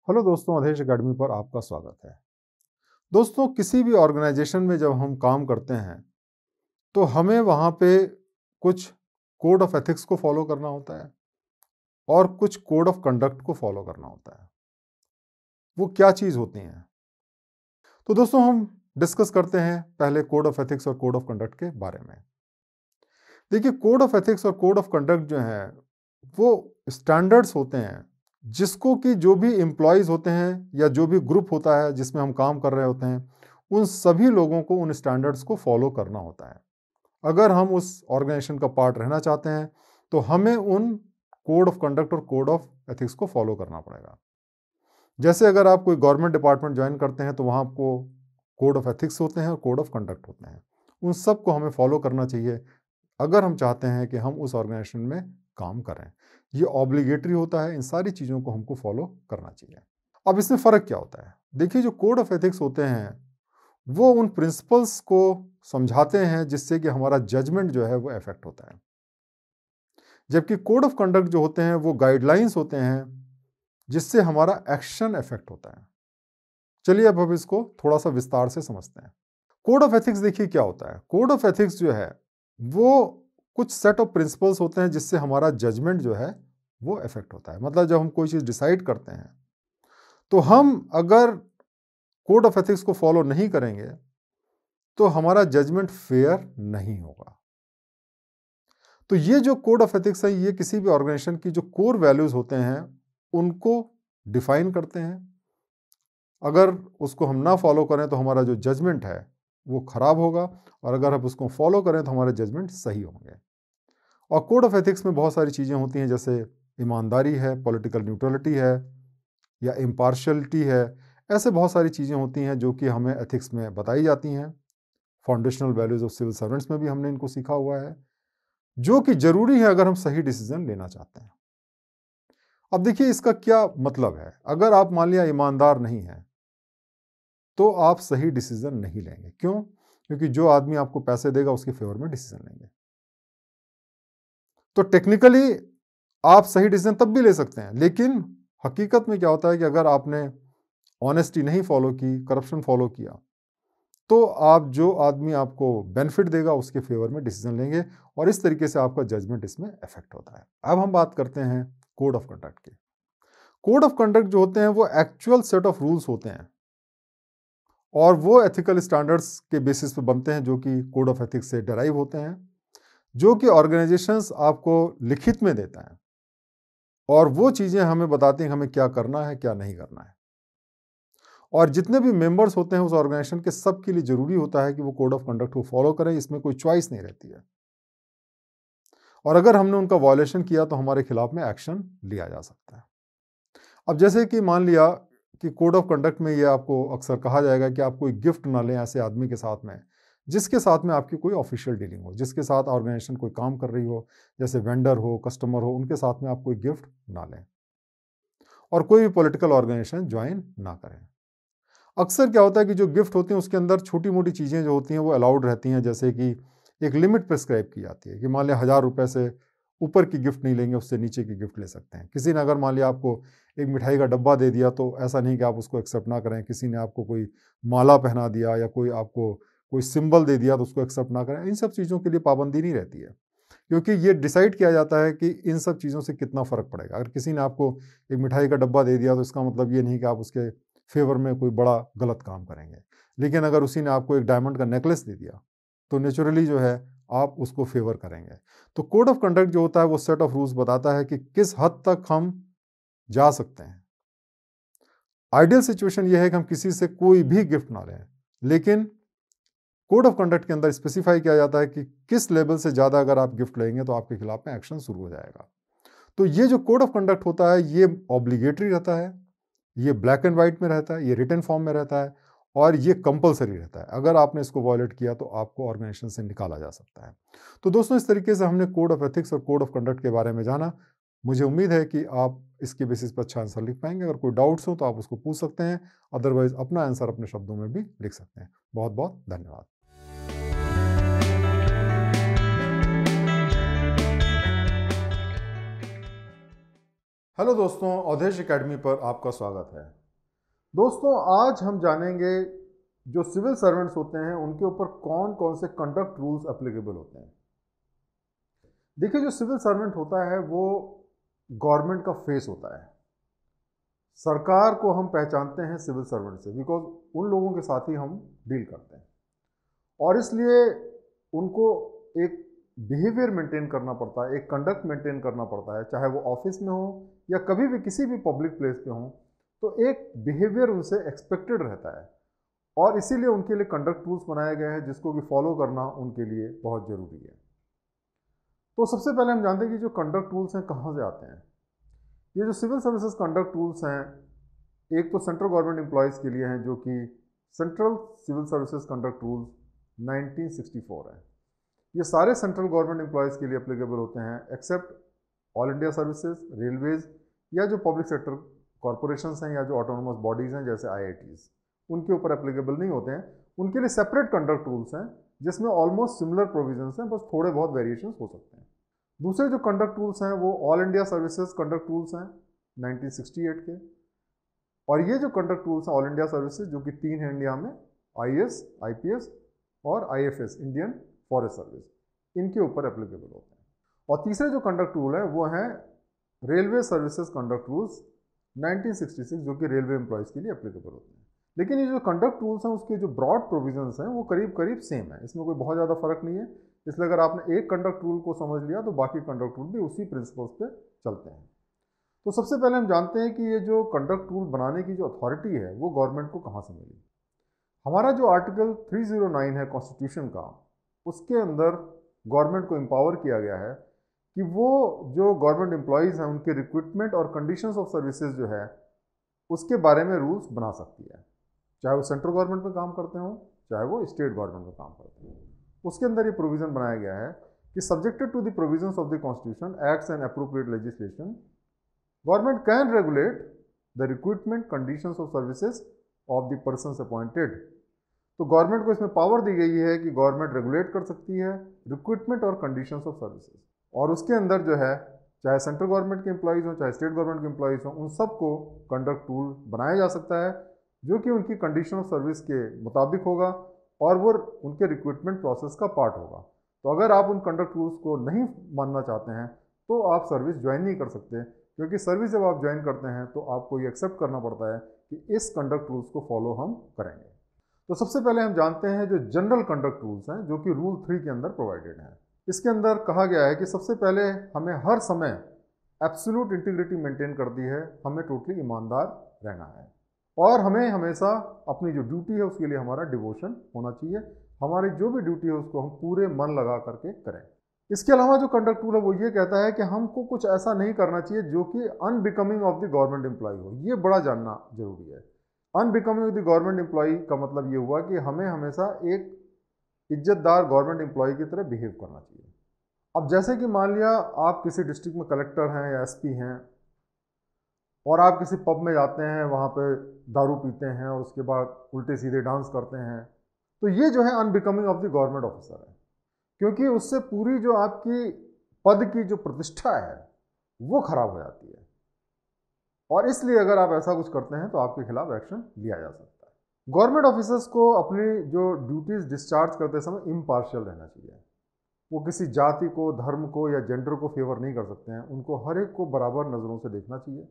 Hello दोस्तों, अधेश academy पर आपका स्वागत है। दोस्तों, किसी भी ऑर्गेनाइजेशन में जब हम काम करते हैं तो हमें वहाँ पे कुछ कोड ऑफ एथिक्स को फॉलो करना होता है और कुछ कोड ऑफ कंडक्ट को फॉलो करना होता है। वो क्या चीज़ होती हैं? तो दोस्तों, हम डिस्कस करते हैं पहले कोड ऑफ एथिक्स और कोड ऑफ कंडक्ट के बारे में। देखिए, कोड ऑफ एथिक्स और कोड ऑफ कंडक्ट जो है वो स्टैंडर्ड्स होते हैं जिसको कि जो भी एम्प्लॉयज़ होते हैं या जो भी ग्रुप होता है जिसमें हम काम कर रहे होते हैं, उन सभी लोगों को उन स्टैंडर्ड्स को फॉलो करना होता है। अगर हम उस ऑर्गेनाइजेशन का पार्ट रहना चाहते हैं तो हमें उन कोड ऑफ कंडक्ट और कोड ऑफ एथिक्स को फॉलो करना पड़ेगा। जैसे अगर आप कोई गवर्नमेंट डिपार्टमेंट ज्वाइन करते हैं तो वहाँ आपको कोड ऑफ एथिक्स होते हैं और कोड ऑफ कंडक्ट होते हैं। उन सब को हमें फॉलो करना चाहिए अगर हम चाहते हैं कि हम उस ऑर्गेनाइजेशन में काम करें। ये ऑब्लिगेटरी होता है, इन सारी चीज़ों को हमको फॉलो करना चाहिए। अब इसमें फ़र्क क्या होता है? देखिए, जो कोड ऑफ एथिक्स होते हैं वो उन प्रिंसिपल्स को समझाते हैं जिससे कि हमारा जजमेंट जो है वो इफेक्ट होता है, जबकि कोड ऑफ कंडक्ट जो होते हैं वो गाइडलाइंस होते हैं जिससे हमारा एक्शन इफेक्ट होता है। चलिए अब हम इसको थोड़ा सा विस्तार से समझते हैं। कोड ऑफ एथिक्स देखिए क्या होता है। कोड ऑफ एथिक्स जो है वो कुछ सेट ऑफ प्रिंसिपल्स होते हैं जिससे हमारा जजमेंट जो है वो इफेक्ट होता है। मतलब जब हम कोई चीज़ डिसाइड करते हैं तो हम अगर कोड ऑफ एथिक्स को फॉलो नहीं करेंगे तो हमारा जजमेंट फेयर नहीं होगा। तो ये जो कोड ऑफ एथिक्स है ये किसी भी ऑर्गेनाइजेशन की जो कोर वैल्यूज होते हैं उनको डिफाइन करते हैं। अगर उसको हम ना फॉलो करें तो हमारा जो जजमेंट है वो खराब होगा, और अगर हम उसको फॉलो करें तो हमारे जजमेंट सही होंगे। और कोड ऑफ एथिक्स में बहुत सारी चीज़ें होती हैं, जैसे ईमानदारी है, पॉलिटिकल न्यूट्रलिटी है या इम्पार्शलिटी है। ऐसे बहुत सारी चीज़ें होती हैं जो कि हमें एथिक्स में बताई जाती हैं। Foundational values of civil servants में भी हमने इनको सीखा हुआ है, जो कि ज़रूरी है अगर हम सही डिसीजन लेना चाहते हैं। अब देखिए इसका क्या मतलब है। अगर आप मान लिया ईमानदार नहीं हैं तो आप सही डिसीजन नहीं लेंगे। क्यों? क्योंकि जो आदमी आपको पैसे देगा उसके फेवर में डिसीजन लेंगे। तो टेक्निकली आप सही डिसीजन तब भी ले सकते हैं, लेकिन हकीकत में क्या होता है कि अगर आपने ऑनेस्टी नहीं फॉलो की, करप्शन फॉलो किया, तो आप जो आदमी आपको बेनिफिट देगा उसके फेवर में डिसीजन लेंगे, और इस तरीके से आपका जजमेंट इसमें इफेक्ट होता है। अब हम बात करते हैं कोड ऑफ कंडक्ट की। कोड ऑफ कंडक्ट जो होते हैं वो एक्चुअल सेट ऑफ रूल्स होते हैं, और वो एथिकल स्टैंडर्ड्स के बेसिस पे बनते हैं जो कि कोड ऑफ एथिक्स से डेराइव होते हैं, जो कि ऑर्गेनाइजेशंस आपको लिखित में देता है, और वो चीज़ें हमें बताती हैं हमें क्या करना है क्या नहीं करना है। और जितने भी मेंबर्स होते हैं उस ऑर्गेनाइजेशन के, सब के लिए ज़रूरी होता है कि वो कोड ऑफ कंडक्ट को फॉलो करें। इसमें कोई चॉइस नहीं रहती है, और अगर हमने उनका वायलेशन किया तो हमारे खिलाफ में एक्शन लिया जा सकता है। अब जैसे कि मान लिया कि कोड ऑफ कंडक्ट में ये आपको अक्सर कहा जाएगा कि आप कोई गिफ्ट ना लें ऐसे आदमी के साथ में जिसके साथ में आपकी कोई ऑफिशियल डीलिंग हो, जिसके साथ ऑर्गेनाइजेशन कोई काम कर रही हो, जैसे वेंडर हो, कस्टमर हो, उनके साथ में आप कोई गिफ्ट ना लें, और कोई भी पॉलिटिकल ऑर्गेनाइजेशन ज्वाइन ना करें। अक्सर क्या होता है कि जो गिफ्ट होती हैं उसके अंदर छोटी मोटी चीज़ें जो होती हैं वो अलाउड रहती हैं, जैसे कि एक लिमिट प्रिस्क्राइब की जाती है कि मान लिया 1000 रुपये से ऊपर की गिफ्ट नहीं लेंगे, उससे नीचे की गिफ्ट ले सकते हैं। किसी ने अगर मान लिया आपको एक मिठाई का डब्बा दे दिया तो ऐसा नहीं कि आप उसको एक्सेप्ट ना करें। किसी ने आपको कोई माला पहना दिया या कोई आपको कोई सिंबल दे दिया तो उसको एक्सेप्ट ना करें। इन सब चीज़ों के लिए पाबंदी नहीं रहती है, क्योंकि ये डिसाइड किया जाता है कि इन सब चीज़ों से कितना फ़र्क पड़ेगा। अगर किसी ने आपको एक मिठाई का डब्बा दे दिया तो इसका मतलब ये नहीं कि आप उसके फेवर में कोई बड़ा गलत काम करेंगे। लेकिन अगर उसी ने आपको एक डायमंड का नेकलेस दे दिया तो नेचुरली जो है आप उसको फेवर करेंगे। तो कोड ऑफ कंडक्ट जो होता है वो सेट ऑफ रूल्स बताता है कि किस हद तक हम जा सकते हैं। आइडियल सिचुएशन ये है कि हम किसी से कोई भी गिफ्ट ना लें, लेकिन कोड ऑफ कंडक्ट के अंदर स्पेसिफाई किया जाता है कि किस लेवल से ज़्यादा अगर आप गिफ्ट लेंगे तो आपके खिलाफ में एक्शन शुरू हो जाएगा। तो ये जो कोड ऑफ कंडक्ट होता है ये ऑब्लिगेटरी रहता है, ये ब्लैक एंड वाइट में रहता है, ये रिटन फॉर्म में रहता है, और ये कंपलसरी रहता है। अगर आपने इसको वायलेट किया तो आपको ऑर्गेनाइजेशन से निकाला जा सकता है। तो दोस्तों, इस तरीके से हमने कोड ऑफ एथिक्स और कोड ऑफ कंडक्ट के बारे में जाना। मुझे उम्मीद है कि आप इसके बेसिस पर अच्छा आंसर लिख पाएंगे। अगर कोई डाउट्स हो तो आप उसको पूछ सकते हैं, अदरवाइज अपना आंसर अपने शब्दों में भी लिख सकते हैं। बहुत बहुत धन्यवाद। हेलो दोस्तों, अवधेश एकेडमी पर आपका स्वागत है। दोस्तों, आज हम जानेंगे जो सिविल सर्वेंट्स होते हैं उनके ऊपर कौन कौन से कंडक्ट रूल्स एप्लीकेबल होते हैं। देखिए, जो सिविल सर्वेंट होता है वो गवर्नमेंट का फेस होता है। सरकार को हम पहचानते हैं सिविल सर्वेंट से, बिकॉज उन लोगों के साथ ही हम डील करते हैं और इसलिए उनको एक बिहेवियर मेंटेन करना पड़ता है, एक कंडक्ट मेंटेन करना पड़ता है, चाहे वो ऑफिस में हो या कभी भी किसी भी पब्लिक प्लेस पे हो। तो एक बिहेवियर उनसे एक्सपेक्टेड रहता है और इसीलिए उनके लिए कंडक्ट रूल्स बनाए गए हैं जिसको कि फॉलो करना उनके लिए बहुत ज़रूरी है। तो सबसे पहले हम जानते हैं कि जो कंडक्ट रूल्स हैं कहाँ से आते हैं। ये जो सिविल सर्विसेज कंडक्ट रूल्स हैं, एक तो सेंट्रल गवर्नमेंट एम्प्लॉयज़ के लिए हैं जो कि central civil services conduct rules 1964 है। ये सारे सेंट्रल गवर्नमेंट एम्प्लॉयज़ के लिए एप्लीकेबल होते हैं except all India services, railways या जो पब्लिक सेक्टर कॉरपोरेशंस हैं या जो ऑटोनोमस बॉडीज़ हैं जैसे IITs, उनके ऊपर एप्लीकेबल नहीं होते हैं। उनके लिए सेपरेट कंडक्ट रूल्स हैं जिसमें ऑलमोस्ट सिमिलर प्रोविजंस हैं, बस थोड़े बहुत वेरिएशंस हो सकते हैं। दूसरे जो कंडक्ट रूल्स हैं वो all India services conduct rules हैं 1968 के, और ये जो कंडक्ट रूल्स हैं ऑल इंडिया सर्विसेज जो कि 3 हैं इंडिया में, IAS, IPS और IFS, इंडियन फॉरेस्ट सर्विस, इनके ऊपर एप्लीकेबल होते हैं। और तीसरे जो कंडक्ट रूल है वो हैं रेलवे सर्विसेज कंडक्ट रूल्स 1966 जो कि रेलवे एम्प्लॉयज़ के लिए एप्लीकेबल होते हैं। लेकिन ये जो कंडक्ट रूल्स हैं उसके जो ब्रॉड प्रोविजंस हैं वो करीब करीब सेम है, इसमें कोई बहुत ज़्यादा फर्क नहीं है। इसलिए अगर आपने एक कंडक्ट रूल को समझ लिया तो बाकी कंडक्ट रूल भी उसी प्रिंसिपल्स पे चलते हैं। तो सबसे पहले हम जानते हैं कि ये जो कंडक्ट रूल बनाने की जो अथॉरिटी है वो गवर्नमेंट को कहाँ से मिली। हमारा जो आर्टिकल 309 है कॉन्स्टिट्यूशन का, उसके अंदर गवर्नमेंट को एम्पावर किया गया है कि वो जो गवर्नमेंट एम्प्लॉयज़ हैं उनके रिक्रूटमेंट और कंडीशंस ऑफ सर्विसेज जो है उसके बारे में रूल्स बना सकती है, चाहे वो सेंट्रल गवर्नमेंट में काम करते हों चाहे वो स्टेट गवर्नमेंट में काम करते हों। उसके अंदर ये प्रोविज़न बनाया गया है कि subjected to the provisions of the constitution, acts and appropriate legislation, government can regulate the recruitment conditions of services of the persons appointed. तो गवर्नमेंट को इसमें पावर दी गई है कि गवर्नमेंट रेगुलेट कर सकती है रिक्रूटमेंट और कंडीशंस ऑफ सर्विसेज, और उसके अंदर जो है चाहे सेंट्रल गवर्नमेंट के एम्प्लॉयज़ हों चाहे स्टेट गवर्नमेंट के एम्प्लॉयज़ हों, उन सबको कंडक्ट रूल बनाया जा सकता है जो कि उनकी कंडीशन ऑफ सर्विस के मुताबिक होगा और वो उनके रिक्रूटमेंट प्रोसेस का पार्ट होगा। तो अगर आप उन कंडक्ट रूल्स को नहीं मानना चाहते हैं तो आप सर्विस ज्वाइन नहीं कर सकते, क्योंकि सर्विस जब आप ज्वाइन करते हैं तो आपको ये एक्सेप्ट करना पड़ता है कि इस कंडक्ट रूल्स को फॉलो हम करेंगे। तो सबसे पहले हम जानते हैं जो जनरल कंडक्ट रूल्स हैं जो कि रूल 3 के अंदर प्रोवाइडेड हैं। इसके अंदर कहा गया है कि सबसे पहले हमें हर समय एब्सोल्यूट इंटीग्रिटी मेंटेन करती है, हमें टोटली ईमानदार रहना है और हमें हमेशा अपनी जो ड्यूटी है उसके लिए हमारा डिवोशन होना चाहिए। हमारी जो भी ड्यूटी है उसको हम पूरे मन लगा करके करें। इसके अलावा जो कंडक्ट रूल है वो ये कहता है कि हमको कुछ ऐसा नहीं करना चाहिए जो कि unbecoming of the government employ हो। ये बड़ा जानना जरूरी है। Unbecoming of the government employ का मतलब ये हुआ कि हमें हमेशा एक इज्जतदार गवर्नमेंट एम्प्लॉय की तरह बिहेव करना चाहिए। अब जैसे कि मान लिया आप किसी डिस्ट्रिक्ट में कलेक्टर हैं या SP हैं और आप किसी पब में जाते हैं, वहाँ पे दारू पीते हैं और उसके बाद उल्टे सीधे डांस करते हैं, तो ये जो है unbecoming of the government officer है, क्योंकि उससे पूरी जो आपकी पद की जो प्रतिष्ठा है वो खराब हो जाती है और इसलिए अगर आप ऐसा कुछ करते हैं तो आपके खिलाफ एक्शन लिया जा सकता है। गवर्नमेंट ऑफिसर्स को अपनी जो ड्यूटीज़ डिस्चार्ज करते समय इम्पार्शियल रहना चाहिए। वो किसी जाति को, धर्म को या जेंडर को फेवर नहीं कर सकते हैं। उनको हर एक को बराबर नज़रों से देखना चाहिए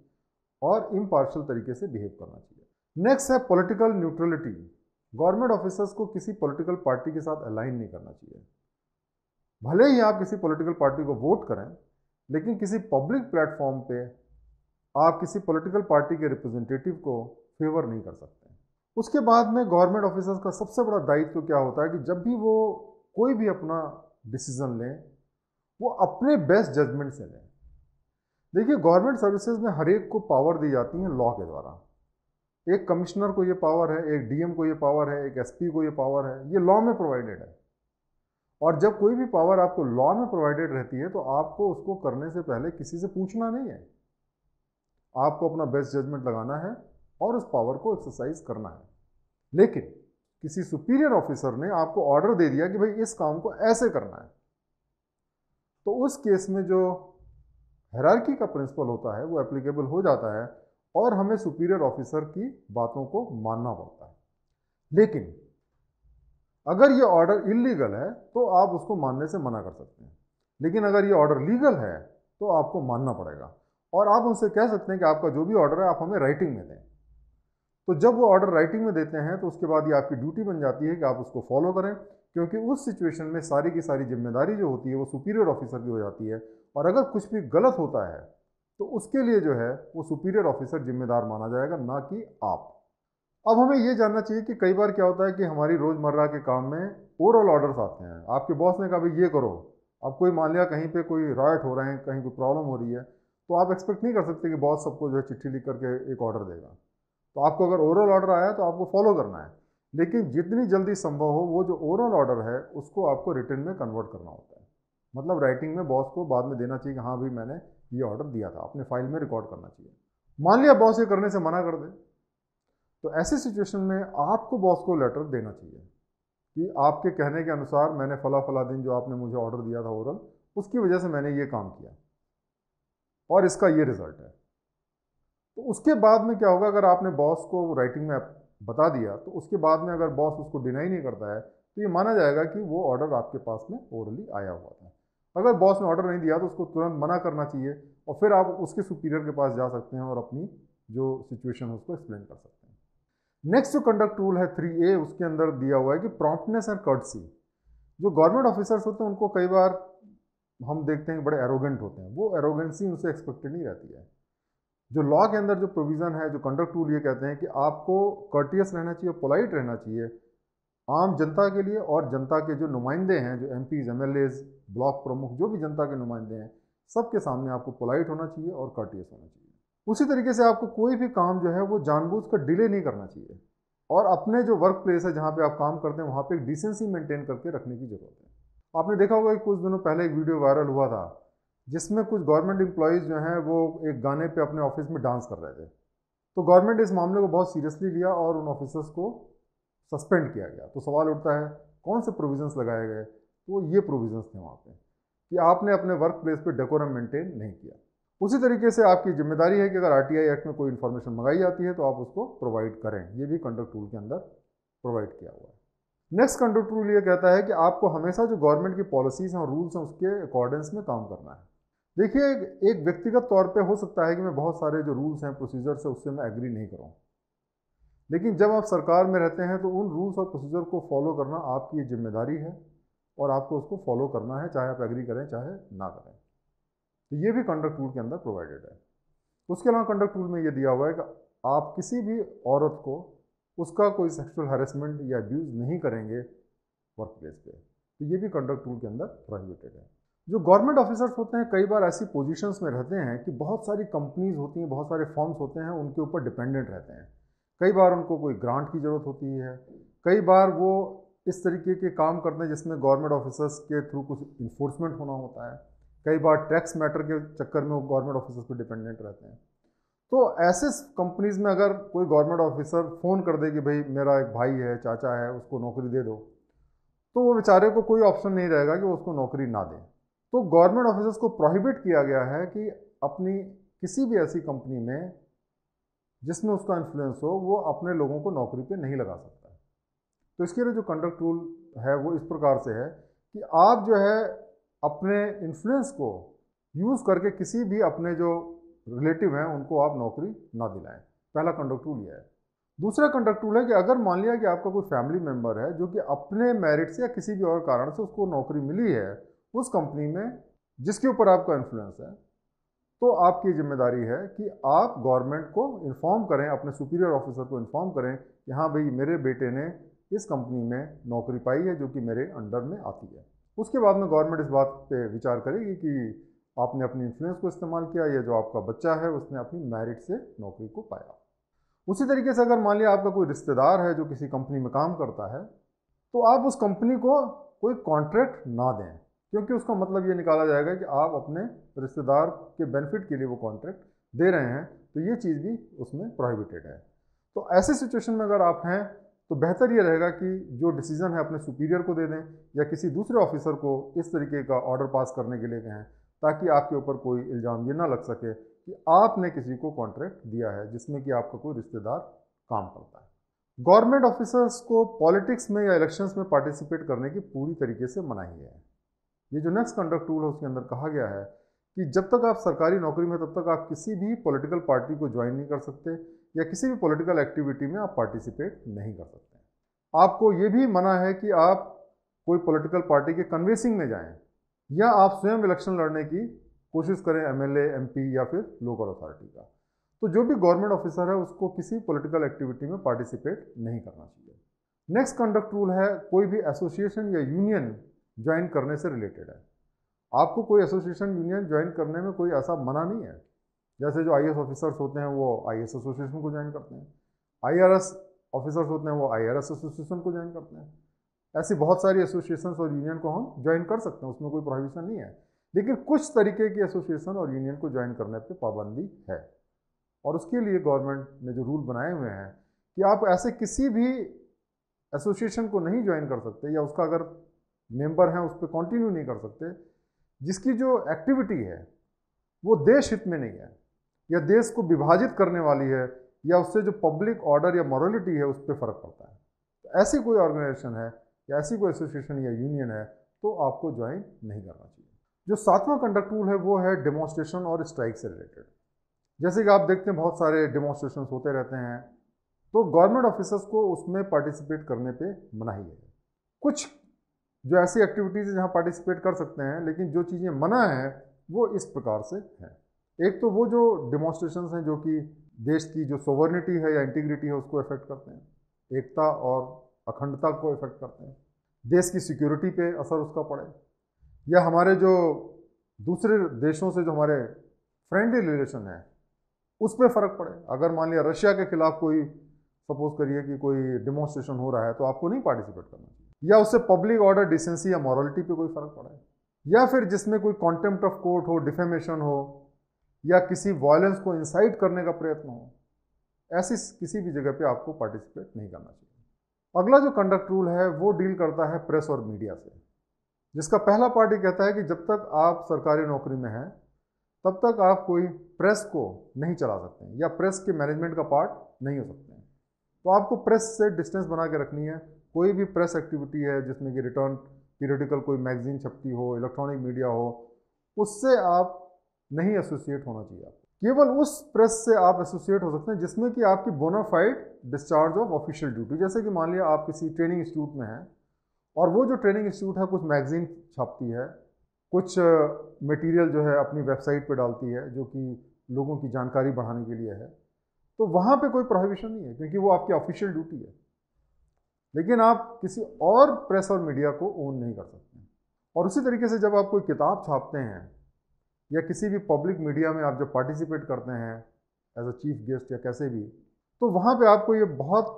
और इम्पार्शियल तरीके से बिहेव करना चाहिए। नेक्स्ट है पॉलिटिकल न्यूट्रलिटी। गवर्नमेंट ऑफिसर्स को किसी पॉलिटिकल पार्टी के साथ अलाइन नहीं करना चाहिए। भले ही आप किसी पॉलिटिकल पार्टी को वोट करें, लेकिन किसी पब्लिक प्लेटफॉर्म पे आप किसी पॉलिटिकल पार्टी के रिप्रेजेंटेटिव को फेवर नहीं कर सकते। उसके बाद में गवर्नमेंट ऑफिसर्स का सबसे बड़ा दायित्व क्या होता है कि जब भी वो कोई भी अपना डिसीजन लें वो अपने बेस्ट जजमेंट से लें। देखिए, गवर्नमेंट सर्विसेज में हर एक को पावर दी जाती है लॉ के द्वारा। एक कमिश्नर को ये पावर है, एक DM को ये पावर है, एक SP को ये पावर है, ये लॉ में प्रोवाइडेड है। और जब कोई भी पावर आपको लॉ में प्रोवाइडेड रहती है तो आपको उसको करने से पहले किसी से पूछना नहीं है, आपको अपना बेस्ट जजमेंट लगाना है और उस पावर को एक्सरसाइज करना है। लेकिन किसी सुपीरियर ऑफिसर ने आपको ऑर्डर दे दिया कि भाई इस काम को ऐसे करना है, तो उस केस में जो हायरार्की का प्रिंसिपल होता है वो एप्लीकेबल हो जाता है और हमें सुपीरियर ऑफिसर की बातों को मानना पड़ता है। लेकिन अगर ये ऑर्डर इलीगल है तो आप उसको मानने से मना कर सकते हैं, लेकिन अगर ये ऑर्डर लीगल है तो आपको मानना पड़ेगा। और आप उनसे कह सकते हैं कि आपका जो भी ऑर्डर है आप हमें राइटिंग में दें। तो जब वो ऑर्डर राइटिंग में देते हैं तो उसके बाद ये आपकी ड्यूटी बन जाती है कि आप उसको फॉलो करें, क्योंकि उस सिचुएशन में सारी की सारी जिम्मेदारी जो होती है वो सुपीरियर ऑफिसर की हो जाती है। और अगर कुछ भी गलत होता है तो उसके लिए जो है वो सुपीरियर ऑफिसर जिम्मेदार माना जाएगा, ना कि आप। अब हमें ये जानना चाहिए कि कई बार क्या होता है कि हमारी रोज़मर्रा के काम में ओवरऑल ऑर्डर्स आते हैं। आपके बॉस ने कहा भाई ये करो, अब कोई मान लिया कहीं पे कोई रायट हो रहे हैं, कहीं कोई प्रॉब्लम हो रही है, तो आप एक्सपेक्ट नहीं कर सकते कि बॉस सबको जो है चिट्ठी लिख करके एक ऑर्डर देगा। तो आपको अगर ओवरऑल ऑर्डर आया तो आपको फॉलो करना है, लेकिन जितनी जल्दी संभव हो वो जो ओवरऑल ऑर्डर है उसको आपको रिटन में कन्वर्ट करना होता है। मतलब राइटिंग में बॉस को बाद में देना चाहिए कि हाँ भाई मैंने ये ऑर्डर दिया था, अपने फाइल में रिकॉर्ड करना चाहिए। मान लिया बॉस ये करने से मना कर दे, तो ऐसी सिचुएशन में आपको बॉस को लेटर देना चाहिए कि आपके कहने के अनुसार मैंने फला फला दिन जो आपने मुझे ऑर्डर दिया था ओरल, उसकी वजह से मैंने ये काम किया और इसका ये रिजल्ट है। तो उसके बाद में क्या होगा, अगर आपने बॉस को राइटिंग में बता दिया तो उसके बाद में अगर बॉस उसको डिनाई नहीं करता है तो ये माना जाएगा कि वो ऑर्डर आपके पास में ओरली आया हुआ था। अगर बॉस ने ऑर्डर नहीं दिया तो उसको तुरंत मना करना चाहिए और फिर आप उसके सुपीरियर के पास जा सकते हैं और अपनी जो सिचुएशन है उसको एक्सप्लेन कर सकते हैं। नेक्स्ट जो कंडक्ट रूल है 3A, उसके अंदर दिया हुआ है कि प्रॉम्प्टनेस एंड कर्टसी। जो गवर्नमेंट ऑफिसर्स होते हैं उनको कई बार हम देखते हैं बड़े एरोगेंट होते हैं, वो एरोगेंसी उनसे एक्सपेक्टेड नहीं रहती है। जो लॉ के अंदर जो प्रोविज़न है, जो कंडक्ट रूल ये कहते हैं कि आपको कर्टियस रहना चाहिए, पोलाइट रहना चाहिए आम जनता के लिए, और जनता के जो नुमाइंदे हैं, जो MPs, MLAs, ब्लॉक प्रमुख, जो भी जनता के नुमाइंदे हैं, सबके सामने आपको पोलाइट होना चाहिए और कर्टियस होना चाहिए। उसी तरीके से आपको कोई भी काम जो है वो जानबूझकर डिले नहीं करना चाहिए, और अपने जो वर्क प्लेस है जहाँ पे आप काम करते हैं वहाँ पे एक डिसेंसी मेंटेन करके रखने की जरूरत है। आपने देखा होगा कि कुछ दिनों पहले एक वीडियो वायरल हुआ था जिसमें कुछ गवर्नमेंट एम्प्लॉयज़ जो हैं वो एक गाने पे अपने ऑफिस में डांस कर रहे थे। तो गवर्नमेंट इस मामले को बहुत सीरियसली लिया और उन ऑफिसर्स को सस्पेंड किया गया। तो सवाल उठता है कौन से प्रोविजंस लगाए गए? तो ये प्रोविजंस थे वहाँ पे कि आपने अपने वर्क प्लेस पे डेकोरम मेंटेन नहीं किया। उसी तरीके से आपकी जिम्मेदारी है कि अगर RTI एक्ट में कोई इन्फॉर्मेशन मंगाई जाती है तो आप उसको प्रोवाइड करें। ये भी कंडक्ट रूल के अंदर प्रोवाइड किया हुआ है। नेक्स्ट कंडक्ट रूल ये कहता है कि आपको हमेशा जो गवर्नमेंट की पॉलिसीज़ हैं और रूल्स हैं उसके अकॉर्डेंस में काम करना है। देखिए, एक व्यक्तिगत तौर पे हो सकता है कि मैं बहुत सारे जो रूल्स हैं, प्रोसीजर्स हैं, उससे मैं एग्री नहीं करूँ, लेकिन जब आप सरकार में रहते हैं तो उन रूल्स और प्रोसीजर को फॉलो करना आपकी जिम्मेदारी है और आपको उसको फॉलो करना है, चाहे आप एग्री करें चाहे ना करें। तो ये भी कंडक्ट रूल के अंदर प्रोवाइडेड है। उसके अलावा कंडक्ट रूल में ये दिया हुआ है कि आप किसी भी औरत को उसका कोई सेक्सुअल हैरेसमेंट या अब्यूज़ नहीं करेंगे वर्क प्लेस पे। तो ये भी कंडक्ट रूल के अंदर प्रोहिबिटेड है। जो गवर्नमेंट ऑफिसर्स होते हैं कई बार ऐसी पोजीशंस में रहते हैं कि बहुत सारी कंपनीज होती हैं, बहुत सारे फर्म्स होते हैं, उनके ऊपर डिपेंडेंट रहते हैं। कई बार उनको कोई ग्रांट की ज़रूरत होती है, कई बार वो इस तरीके के काम करते हैं जिसमें गवर्नमेंट ऑफिसर्स के थ्रू कुछ इन्फोर्समेंट होना होता है, कई बार टैक्स मैटर के चक्कर में वो गवर्नमेंट ऑफिसर्स पर डिपेंडेंट रहते हैं। तो ऐसे कंपनीज में अगर कोई गवर्नमेंट ऑफिसर फ़ोन कर दे कि भाई मेरा एक भाई है, चाचा है, उसको नौकरी दे दो, तो वो बेचारे को कोई ऑप्शन नहीं रहेगा कि वो उसको नौकरी ना दें। तो गवर्नमेंट ऑफिसर्स को प्रोहिबिट किया गया है कि अपनी किसी भी ऐसी कंपनी में जिसमें उसका इन्फ्लुएंस हो वो अपने लोगों को नौकरी पे नहीं लगा सकता। तो इसके लिए जो कंडक्ट रूल है वो इस प्रकार से है कि आप जो है अपने इन्फ्लुएंस को यूज़ करके किसी भी अपने जो रिलेटिव हैं उनको आप नौकरी ना दिलाएं। पहला कंडक्ट रूल यह है। दूसरा कंडक्ट रूल है कि अगर मान लिया कि आपका कोई फैमिली मेम्बर है जो कि अपने मेरिट से या किसी भी और कारण से उसको नौकरी मिली है उस कंपनी में जिसके ऊपर आपका इन्फ्लुएंस है, तो आपकी जिम्मेदारी है कि आप गवर्नमेंट को इन्फॉर्म करें, अपने सुपीरियर ऑफिसर को इन्फॉर्म करें कि हाँ भाई मेरे बेटे ने इस कंपनी में नौकरी पाई है जो कि मेरे अंडर में आती है। उसके बाद में गवर्नमेंट इस बात पे विचार करेगी कि आपने अपनी इन्फ्लुएंस को इस्तेमाल किया या जो आपका बच्चा है उसने अपनी मेरिट से नौकरी को पाया। उसी तरीके से अगर मान लिया आपका कोई रिश्तेदार है जो किसी कंपनी में काम करता है, तो आप उस कंपनी को कोई कॉन्ट्रैक्ट ना दें, क्योंकि उसका मतलब ये निकाला जाएगा कि आप अपने रिश्तेदार के बेनिफिट के लिए वो कॉन्ट्रैक्ट दे रहे हैं, तो ये चीज़ भी उसमें प्रोहिबिटेड है। तो ऐसे सिचुएशन में अगर आप हैं तो बेहतर ये रहेगा कि जो डिसीजन है अपने सुपीरियर को दे दें या किसी दूसरे ऑफिसर को इस तरीके का ऑर्डर पास करने के लिए कहें, ताकि आपके ऊपर कोई इल्ज़ाम ये ना लग सके कि आपने किसी को कॉन्ट्रैक्ट दिया है जिसमें कि आपका कोई रिश्तेदार काम करता है। गवर्नमेंट ऑफिसर्स को पॉलिटिक्स में या इलेक्शंस में पार्टिसिपेट करने की पूरी तरीके से मनाही है। ये जो नेक्स्ट कंडक्ट रूल है उसके अंदर कहा गया है कि जब तक आप सरकारी नौकरी में तब तक आप किसी भी पॉलिटिकल पार्टी को ज्वाइन नहीं कर सकते या किसी भी पॉलिटिकल एक्टिविटी में आप पार्टिसिपेट नहीं कर सकते। आपको ये भी मना है कि आप कोई पॉलिटिकल पार्टी के कन्वेंसिंग में जाएं या आप स्वयं इलेक्शन लड़ने की कोशिश करें एमएलए, एमपी या फिर लोकल अथॉरिटी का। तो जो भी गवर्नमेंट ऑफिसर है उसको किसी पॉलिटिकल एक्टिविटी में पार्टिसिपेट नहीं करना चाहिए। नेक्स्ट कंडक्ट रूल है कोई भी एसोसिएशन या यूनियन ज्वाइन करने से रिलेटेड है। आपको कोई एसोसिएशन यूनियन ज्वाइन करने में कोई ऐसा मना नहीं है। जैसे जो आईएएस ऑफिसर्स होते हैं वो आईएएस एसोसिएशन को ज्वाइन करते हैं, आईआरएस ऑफिसर्स होते हैं वो आईआरएस एसोसिएशन को ज्वाइन करते हैं। ऐसी बहुत सारी एसोसिएशन और यूनियन को हम ज्वाइन कर सकते हैं, उसमें कोई प्रोहिबिशन नहीं है। लेकिन कुछ तरीके की एसोसिएशन और यूनियन को ज्वाइन करने पर पाबंदी है और उसके लिए गवर्नमेंट ने जो रूल बनाए हुए हैं कि आप ऐसे किसी भी एसोसिएशन को नहीं ज्वाइन कर सकते या उसका अगर मेंबर हैं उस पर कंटिन्यू नहीं कर सकते जिसकी जो एक्टिविटी है वो देश हित में नहीं है या देश को विभाजित करने वाली है या उससे जो पब्लिक ऑर्डर या मॉरलिटी है उस पर फ़र्क पड़ता है। तो ऐसी कोई ऑर्गेनाइजेशन है या ऐसी कोई एसोसिएशन या यूनियन है तो आपको ज्वाइन नहीं करना चाहिए। जो 7वां कंडक्ट रूल है वो है डेमोन्स्ट्रेशन और स्ट्राइक से रिलेटेड। जैसे कि आप देखते हैं बहुत सारे डेमोन्स्ट्रेशन होते रहते हैं, तो गवर्नमेंट ऑफिसर्स को उसमें पार्टिसिपेट करने पे मनाही है। कुछ जो ऐसी एक्टिविटीज़ जहाँ पार्टिसिपेट कर सकते हैं, लेकिन जो चीज़ें मना हैं वो इस प्रकार से हैं। एक तो वो जो डेमोन्स्ट्रेशंस हैं जो कि देश की जो सोवर्निटी है या इंटीग्रिटी है उसको इफेक्ट करते हैं, एकता और अखंडता को इफेक्ट करते हैं, देश की सिक्योरिटी पे असर उसका पड़े, या हमारे जो दूसरे देशों से जो हमारे फ्रेंडली रिलेशन है उस पर फ़र्क पड़े। अगर मान लिया रशिया के खिलाफ कोई सपोज करिए कि कोई डेमोन्स्ट्रेशन हो रहा है तो आपको नहीं पार्टिसिपेट करना चाहिए, या उससे पब्लिक ऑर्डर, डिसेंसी या मॉरलिटी पे कोई फ़र्क पड़े, या फिर जिसमें कोई कॉन्टेम्प्ट ऑफ कोर्ट हो, डिफेमेशन हो या किसी वायलेंस को इंसाइट करने का प्रयत्न हो, ऐसी किसी भी जगह पे आपको पार्टिसिपेट नहीं करना चाहिए। अगला जो कंडक्ट रूल है वो डील करता है प्रेस और मीडिया से, जिसका पहला पार्ट ये कहता है कि जब तक आप सरकारी नौकरी में हैं तब तक आप कोई प्रेस को नहीं चला सकते हैं या प्रेस के मैनेजमेंट का पार्ट नहीं हो सकते हैं। तो आपको प्रेस से डिस्टेंस बना के रखनी है। कोई भी प्रेस एक्टिविटी है जिसमें कि रिटर्न पीरियडिकल कोई मैगजीन छपती हो, इलेक्ट्रॉनिक मीडिया हो, उससे आप नहीं एसोसिएट होना चाहिए। आप केवल उस प्रेस से आप एसोसिएट हो सकते हैं जिसमें कि आपकी bona fide discharge of official duty. जैसे कि मान लिया आप किसी ट्रेनिंग इंस्टीट्यूट में हैं और वो जो ट्रेनिंग इंस्टीट्यूट है कुछ मैगजीन छापती है, कुछ मटेरियल जो है अपनी वेबसाइट पे डालती है जो कि लोगों की जानकारी बढ़ाने के लिए है, तो वहाँ पे कोई प्रोहिबिशन नहीं है क्योंकि वो आपकी ऑफिशियल ड्यूटी है। लेकिन आप किसी और प्रेस और मीडिया को ओन नहीं कर सकते। और उसी तरीके से जब आप कोई किताब छापते हैं या किसी भी पब्लिक मीडिया में आप जब पार्टिसिपेट करते हैं एज अ चीफ गेस्ट या कैसे भी, तो वहाँ पे आपको ये बहुत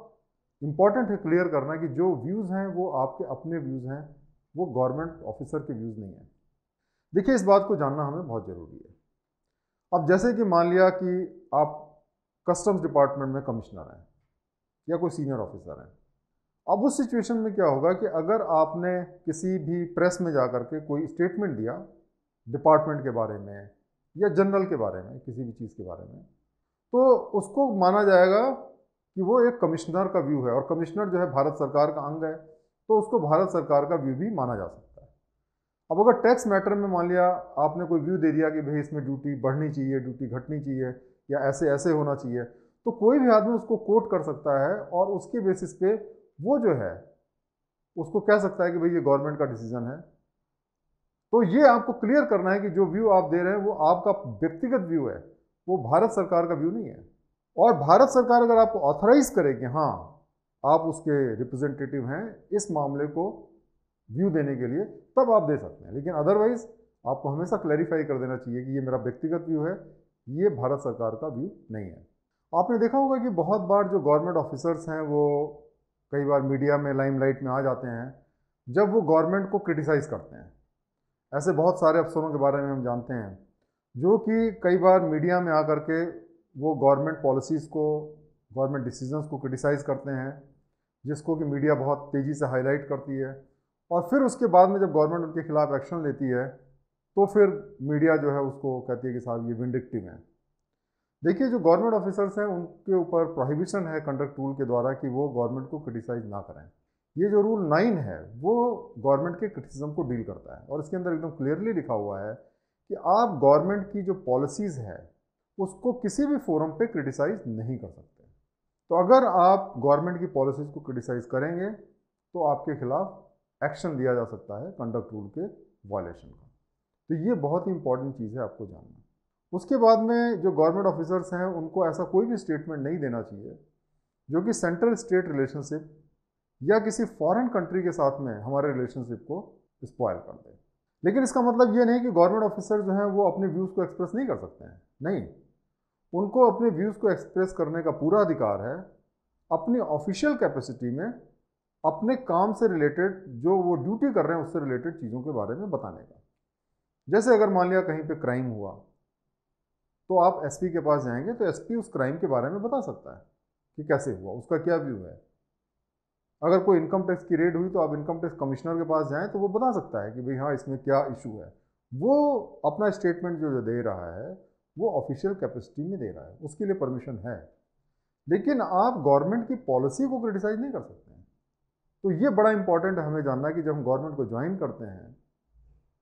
इंपॉर्टेंट है क्लियर करना कि जो व्यूज़ हैं वो आपके अपने व्यूज़ हैं, वो गवर्नमेंट ऑफिसर के व्यूज़ नहीं हैं। देखिए, इस बात को जानना हमें बहुत ज़रूरी है। अब जैसे कि मान लिया कि आप कस्टम्स डिपार्टमेंट में कमिश्नर हैं या कोई सीनियर ऑफिसर हैं, अब उस सिचुएशन में क्या होगा कि अगर आपने किसी भी प्रेस में जा कर के कोई स्टेटमेंट दिया डिपार्टमेंट के बारे में या जनरल के बारे में, किसी भी चीज़ के बारे में, तो उसको माना जाएगा कि वो एक कमिश्नर का व्यू है और कमिश्नर जो है भारत सरकार का अंग है, तो उसको भारत सरकार का व्यू भी माना जा सकता है। अब अगर टैक्स मैटर में मान लिया आपने कोई व्यू दे दिया कि भाई इसमें ड्यूटी बढ़नी चाहिए, ड्यूटी घटनी चाहिए या ऐसे ऐसे होना चाहिए, तो कोई भी आदमी उसको कोट कर सकता है और उसके बेसिस पे वो जो है उसको कह सकता है कि भाई ये गवर्नमेंट का डिसीजन है। तो ये आपको क्लियर करना है कि जो व्यू आप दे रहे हैं वो आपका व्यक्तिगत व्यू है, वो भारत सरकार का व्यू नहीं है। और भारत सरकार अगर आपको ऑथराइज करे कि हाँ आप उसके रिप्रेजेंटेटिव हैं इस मामले को व्यू देने के लिए, तब आप दे सकते हैं। लेकिन अदरवाइज आपको हमेशा क्लैरिफाई कर देना चाहिए कि ये मेरा व्यक्तिगत व्यू है, ये भारत सरकार का व्यू नहीं है। आपने देखा होगा कि बहुत बार जो गवर्नमेंट ऑफिसर्स हैं वो कई बार मीडिया में लाइमलाइट में आ जाते हैं जब वो गवर्नमेंट को क्रिटिसाइज़ करते हैं। ऐसे बहुत सारे अफसरों के बारे में हम जानते हैं जो कि कई बार मीडिया में आकर के वो गवर्नमेंट पॉलिसीज़ को, गवर्नमेंट डिसीजंस को क्रिटिसाइज़ करते हैं, जिसको कि मीडिया बहुत तेज़ी से हाईलाइट करती है। और फिर उसके बाद में जब गवर्नमेंट उनके खिलाफ एक्शन लेती है तो फिर मीडिया जो है उसको कहती है कि साहब ये विंडिक्टिव हैं, देखिए, जो गवर्नमेंट ऑफिसर्स हैं उनके ऊपर प्रोहिबिशन है कंडक्ट रूल के द्वारा कि वो गवर्नमेंट को क्रिटिसाइज ना करें। ये जो रूल 9 है वो गवर्नमेंट के क्रिटिसिज्म को डील करता है और इसके अंदर एकदम क्लियरली लिखा हुआ है कि आप गवर्नमेंट की जो पॉलिसीज़ है उसको किसी भी फोरम पे क्रिटिसाइज नहीं कर सकते। तो अगर आप गवर्नमेंट की पॉलिसीज़ को क्रिटिसाइज करेंगे तो आपके खिलाफ एक्शन लिया जा सकता है कंडक्ट रूल के वायलेशन का। तो ये बहुत ही इंपॉर्टेंट चीज़ है आपको जानना। उसके बाद में जो गवर्नमेंट ऑफिसर्स हैं उनको ऐसा कोई भी स्टेटमेंट नहीं देना चाहिए जो कि सेंट्रल स्टेट रिलेशनशिप या किसी फॉरेन कंट्री के साथ में हमारे रिलेशनशिप को स्पॉयल कर दे। लेकिन इसका मतलब ये नहीं कि गवर्नमेंट ऑफिसर जो हैं वो अपने व्यूज़ को एक्सप्रेस नहीं कर सकते हैं, नहीं, उनको अपने व्यूज़ को एक्सप्रेस करने का पूरा अधिकार है अपनी ऑफिशियल कैपेसिटी में अपने काम से रिलेटेड जो वो ड्यूटी कर रहे हैं उससे रिलेटेड चीज़ों के बारे में बताने का। जैसे अगर मान लिया कहीं पे क्राइम हुआ तो आप एसपी के पास जाएंगे तो एसपी उस क्राइम के बारे में बता सकता है कि कैसे हुआ, उसका क्या व्यू है। अगर कोई इनकम टैक्स की रेड हुई तो आप इनकम टैक्स कमिश्नर के पास जाएं तो वो बता सकता है कि भाई हाँ इसमें क्या इशू है। वो अपना स्टेटमेंट जो दे रहा है वो ऑफिशियल कैपेसिटी में दे रहा है, उसके लिए परमिशन है। लेकिन आप गवर्नमेंट की पॉलिसी को क्रिटिसाइज नहीं कर सकते हैं। तो ये बड़ा इंपॉर्टेंट है हमें जानना कि जब हम गवर्नमेंट को ज्वाइन करते हैं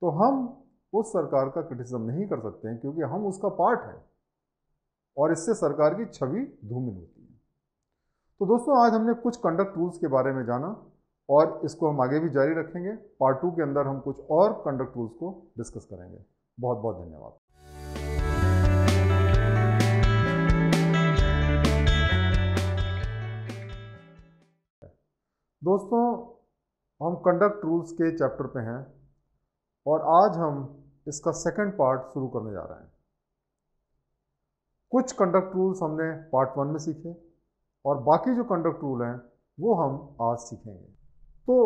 तो हम उस सरकार का क्रिटिसिज्म नहीं कर सकते हैं क्योंकि हम उसका पार्ट हैं और इससे सरकार की छवि धूमिल होती है। तो दोस्तों, आज हमने कुछ कंडक्ट रूल्स के बारे में जाना और इसको हम आगे भी जारी रखेंगे। पार्ट 2 के अंदर हम कुछ और कंडक्ट रूल्स को डिस्कस करेंगे। बहुत बहुत धन्यवाद। दोस्तों, हम कंडक्ट रूल्स के चैप्टर पे हैं और आज हम इसका सेकंड पार्ट शुरू करने जा रहे हैं। कुछ कंडक्ट रूल्स हमने पार्ट 1 में सीखे और बाकी जो कंडक्ट रूल हैं वो हम आज सीखेंगे। तो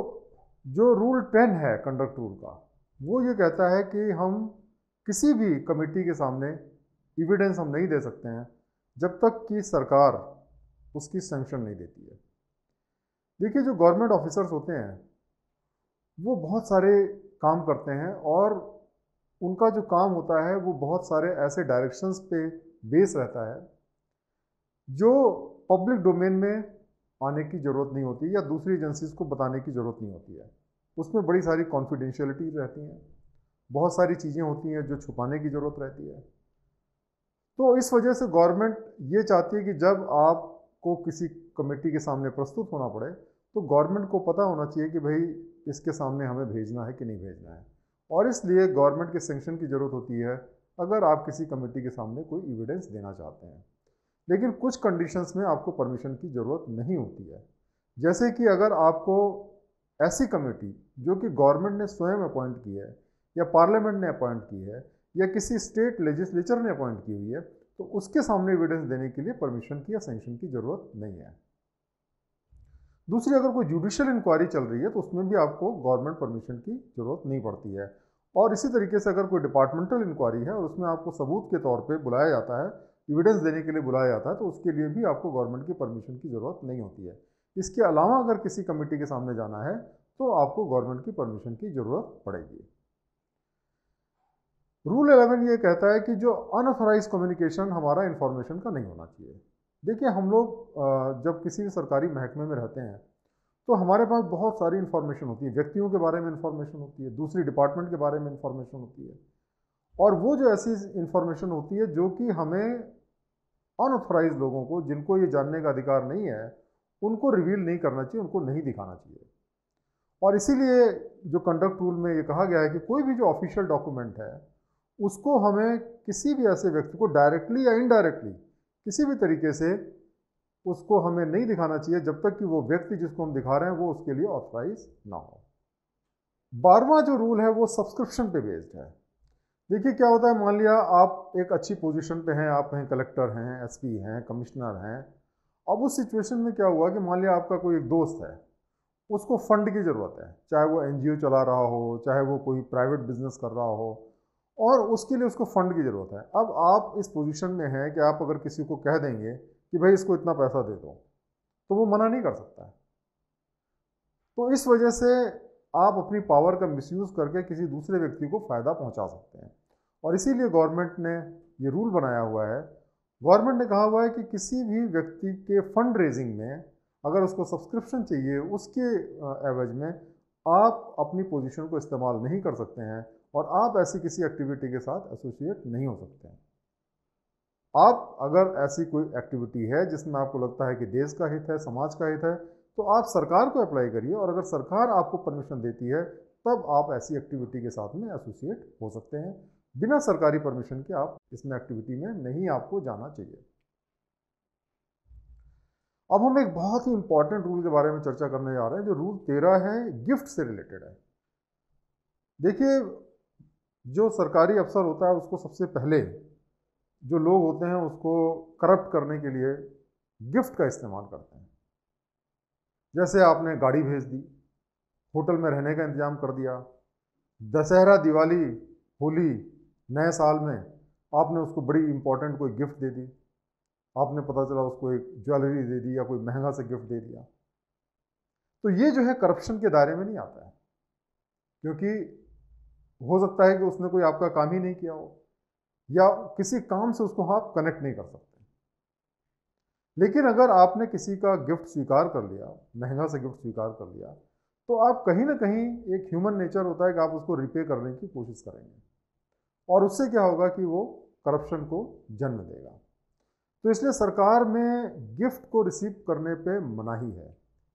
जो रूल 10 है कंडक्ट रूल का, वो ये कहता है कि हम किसी भी कमेटी के सामने एविडेंस हम नहीं दे सकते हैं जब तक कि सरकार उसकी सैंक्शन नहीं देती है। देखिए, जो गवर्नमेंट ऑफिसर्स होते हैं वो बहुत सारे काम करते हैं और उनका जो काम होता है वो बहुत सारे ऐसे डायरेक्शंस पे बेस रहता है जो पब्लिक डोमेन में आने की ज़रूरत नहीं होती या दूसरी एजेंसीज को बताने की ज़रूरत नहीं होती है। उसमें बड़ी सारी कॉन्फिडेंशियलिटी रहती हैं, बहुत सारी चीज़ें होती हैं जो छुपाने की ज़रूरत रहती है। तो इस वजह से गवर्नमेंट ये चाहती है कि जब आपको किसी कमेटी के सामने प्रस्तुत होना पड़े तो गवर्नमेंट को पता होना चाहिए कि भाई इसके सामने हमें भेजना है कि नहीं भेजना है, और इसलिए गवर्नमेंट के सैंक्शन की ज़रूरत होती है अगर आप किसी कमेटी के सामने कोई एविडेंस देना चाहते हैं। लेकिन कुछ कंडीशंस में आपको परमिशन की ज़रूरत नहीं होती है। जैसे कि अगर आपको ऐसी कमेटी जो कि गवर्नमेंट ने स्वयं अपॉइंट की है या पार्लियामेंट ने अपॉइंट की है या किसी स्टेट लेजिस्लेचर ने अपॉइंट की हुई है तो उसके सामने एविडेंस देने के लिए परमिशन की या सैंक्शन की ज़रूरत नहीं है। दूसरी, अगर कोई जुडिशियल इंक्वायरी चल रही है तो उसमें भी आपको गवर्नमेंट परमिशन की ज़रूरत नहीं पड़ती है। और इसी तरीके से अगर कोई डिपार्टमेंटल इंक्वायरी है और उसमें आपको सबूत के तौर पे बुलाया जाता है, एविडेंस देने के लिए बुलाया जाता है, तो उसके लिए भी आपको गवर्नमेंट की परमिशन की ज़रूरत नहीं होती है। इसके अलावा अगर किसी कमेटी के सामने जाना है तो आपको गवर्नमेंट की परमिशन की ज़रूरत पड़ेगी। रूल 11 ये कहता है कि जो अनऑथराइज कम्युनिकेशन हमारा इंफॉर्मेशन का नहीं होना चाहिए। देखिए, हम लोग जब किसी भी सरकारी महकमे में रहते हैं तो हमारे पास बहुत सारी इन्फॉर्मेशन होती है, व्यक्तियों के बारे में इन्फॉर्मेशन होती है, दूसरी डिपार्टमेंट के बारे में इन्फॉर्मेशन होती है, और वो जो ऐसी इन्फॉर्मेशन होती है जो कि हमें अनऑथराइज लोगों को, जिनको ये जानने का अधिकार नहीं है, उनको रिवील नहीं करना चाहिए, उनको नहीं दिखाना चाहिए। और इसीलिए जो कंडक्ट रूल में ये कहा गया है कि कोई भी जो ऑफिशियल डॉक्यूमेंट है उसको हमें किसी भी ऐसे व्यक्ति को डायरेक्टली या इनडायरेक्टली किसी भी तरीके से उसको हमें नहीं दिखाना चाहिए जब तक कि वो व्यक्ति जिसको हम दिखा रहे हैं वो उसके लिए ऑथराइज ना हो। 12वां जो रूल है वो सब्सक्रिप्शन पे बेस्ड है। देखिए, क्या होता है, मान लिया आप एक अच्छी पोजीशन पे हैं, आप कहीं कलेक्टर हैं, एसपी हैं, कमिश्नर हैं। अब उस सिचुएशन में क्या हुआ कि मान लिया आपका कोई एक दोस्त है, उसको फंड की ज़रूरत है, चाहे वो एनजीओ चला रहा हो, चाहे वो कोई प्राइवेट बिजनेस कर रहा हो, और उसके लिए उसको फंड की ज़रूरत है। अब आप इस पोजीशन में हैं कि आप अगर किसी को कह देंगे कि भाई इसको इतना पैसा दे दो, तो वो मना नहीं कर सकता है। तो इस वजह से आप अपनी पावर का मिसयूज़ करके किसी दूसरे व्यक्ति को फ़ायदा पहुंचा सकते हैं, और इसीलिए गवर्नमेंट ने ये रूल बनाया हुआ है गवर्नमेंट ने कहा हुआ है कि किसी भी व्यक्ति के फंड रेजिंग में अगर उसको सब्सक्रिप्शन चाहिए, उसके एवज में आप अपनी पोजीशन को इस्तेमाल नहीं कर सकते हैं और आप ऐसी किसी एक्टिविटी के साथ एसोसिएट नहीं हो सकते हैं। आप अगर ऐसी कोई एक्टिविटी है जिसमें आपको लगता है कि देश का हित है, समाज का हित है, तो आप सरकार को अप्लाई करिए और अगर सरकार आपको परमिशन देती है तब आप ऐसी एक्टिविटी के साथ में एसोसिएट हो सकते हैं। बिना सरकारी परमिशन के आप इसमें एक्टिविटी में नहीं आपको जाना चाहिए। अब हम एक बहुत ही इंपॉर्टेंट रूल के बारे में चर्चा करने जा रहे हैं, जो रूल 13 है, गिफ्ट से रिलेटेड है। देखिए, जो सरकारी अफसर होता है उसको सबसे पहले जो लोग होते हैं उसको करप्ट करने के लिए गिफ्ट का इस्तेमाल करते हैं। जैसे आपने गाड़ी भेज दी, होटल में रहने का इंतजाम कर दिया, दशहरा, दिवाली, होली, नए साल में आपने उसको बड़ी इंपॉर्टेंट कोई गिफ्ट दे दी, आपने पता चला उसको एक ज्वेलरी दे दी या कोई महंगा सा गिफ्ट दे दिया, तो ये जो है करप्शन के दायरे में नहीं आता है, क्योंकि हो सकता है कि उसने कोई आपका काम ही नहीं किया हो या किसी काम से उसको आप कनेक्ट नहीं कर सकते। लेकिन अगर आपने किसी का गिफ्ट स्वीकार कर लिया, महंगा सा गिफ्ट स्वीकार कर लिया, तो आप कहीं ना कहीं, एक ह्यूमन नेचर होता है कि आप उसको रिपे करने की कोशिश करेंगे और उससे क्या होगा कि वो करप्शन को जन्म देगा। तो इसलिए सरकार में गिफ्ट को रिसीव करने पे मनाही है,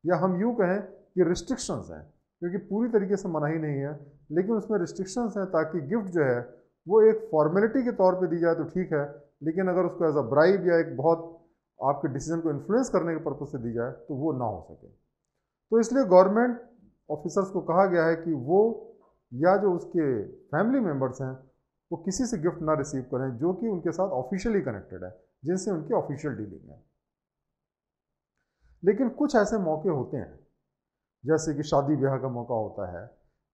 या हम यूँ कहें कि रिस्ट्रिक्शंस हैं, क्योंकि पूरी तरीके से मनाही नहीं है लेकिन उसमें रिस्ट्रिक्शंस हैं, ताकि गिफ्ट जो है वो एक फॉर्मेलिटी के तौर पे दी जाए तो ठीक है, लेकिन अगर उसको एज अ ब्राइब या एक बहुत आपके डिसीजन को इन्फ्लुएंस करने के पर्पज से दी जाए तो वो ना हो सके। तो इसलिए गवर्नमेंट ऑफिसर्स को कहा गया है कि वो या जो उसके फैमिली मेम्बर्स हैं वो किसी से गिफ्ट ना रिसीव करें जो कि उनके साथ ऑफिशियली कनेक्टेड है, जिनसे उनकी ऑफिशियल डीलिंग है। लेकिन कुछ ऐसे मौके होते हैं, जैसे कि शादी ब्याह का मौका होता है,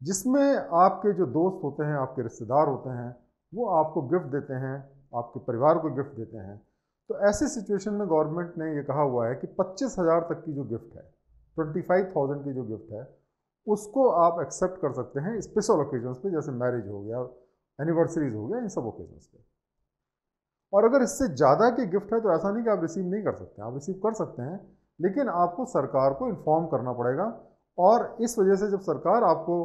जिसमें आपके जो दोस्त होते हैं, आपके रिश्तेदार होते हैं, वो आपको गिफ्ट देते हैं, आपके परिवार को गिफ्ट देते हैं। तो ऐसी सिचुएशन में गवर्नमेंट ने ये कहा हुआ है कि 25,000 तक की जो गिफ्ट है, 25,000 की जो गिफ्ट है, उसको आप एक्सेप्ट कर सकते हैं स्पेशल ओकेजन्स पे, जैसे मैरिज हो गया, एनिवर्सरीज हो गया, इन सब ओकेजन्स पे। और अगर इससे ज़्यादा की गिफ्ट है तो ऐसा नहीं कि आप रिसीव नहीं कर सकते, आप रिसीव कर सकते हैं, लेकिन आपको सरकार को इन्फॉर्म करना पड़ेगा और इस वजह से जब सरकार आपको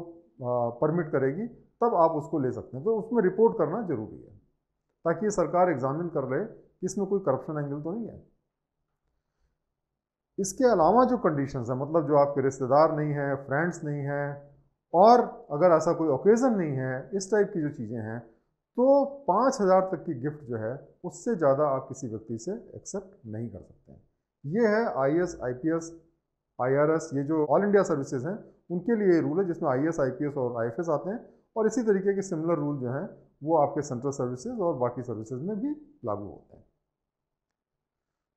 परमिट करेगी तब आप उसको ले सकते हैं। तो उसमें रिपोर्ट करना जरूरी है, ताकि ये सरकार एग्जामिन कर ले कि इसमें कोई करप्शन एंगल तो नहीं है। इसके अलावा जो कंडीशंस हैं, मतलब जो आपके रिश्तेदार नहीं हैं, फ्रेंड्स नहीं हैं, और अगर ऐसा कोई ओकेज़न नहीं है, इस टाइप की जो चीज़ें हैं, तो 5,000 तक की गिफ्ट जो है उससे ज़्यादा आप किसी व्यक्ति से एक्सेप्ट नहीं कर सकते हैं। ये है IAS, IPS, IRS, ये जो ऑल इंडिया सर्विसेज हैं उनके लिए ये रूल है, जिसमें IAS, IPS और IFS आते हैं, और इसी तरीके के सिमिलर रूल जो हैं वो आपके सेंट्रल सर्विसेज और बाकी सर्विसेज में भी लागू होते हैं।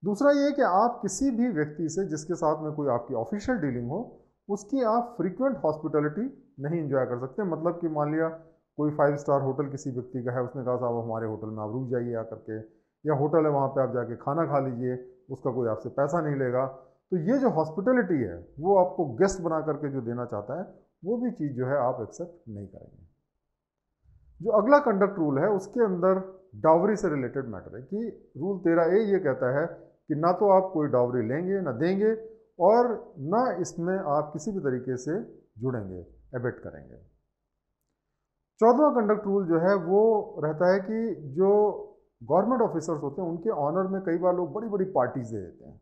दूसरा ये कि आप किसी भी व्यक्ति से जिसके साथ में कोई आपकी ऑफिशियल डीलिंग हो, उसकी आप फ्रीक्वेंट हॉस्पिटलिटी नहीं एंजॉय कर सकते। मतलब कि मान लिया कोई 5 स्टार होटल किसी व्यक्ति का है, उसने कहा साहब हमारे होटल में आप रुक जाइए आकर के, या होटल है वहाँ पे आप जाके खाना खा लीजिए, उसका कोई आपसे पैसा नहीं लेगा। तो ये जो हॉस्पिटलिटी है वो आपको गेस्ट बना करके जो देना चाहता है, वो भी चीज़ जो है आप एक्सेप्ट नहीं करेंगे। जो अगला कंडक्ट रूल है उसके अंदर डावरी से रिलेटेड मैटर है कि रूल 13A ये कहता है कि ना तो आप कोई डावरी लेंगे ना देंगे, और ना इसमें आप किसी भी तरीके से जुड़ेंगे, एबेट करेंगे। 14वां कंडक्ट रूल जो है वो रहता है कि जो गवर्नमेंट ऑफिसर्स होते हैं उनके ऑनर में कई बार लोग बड़ी बड़ी पार्टीज दे देते हैं।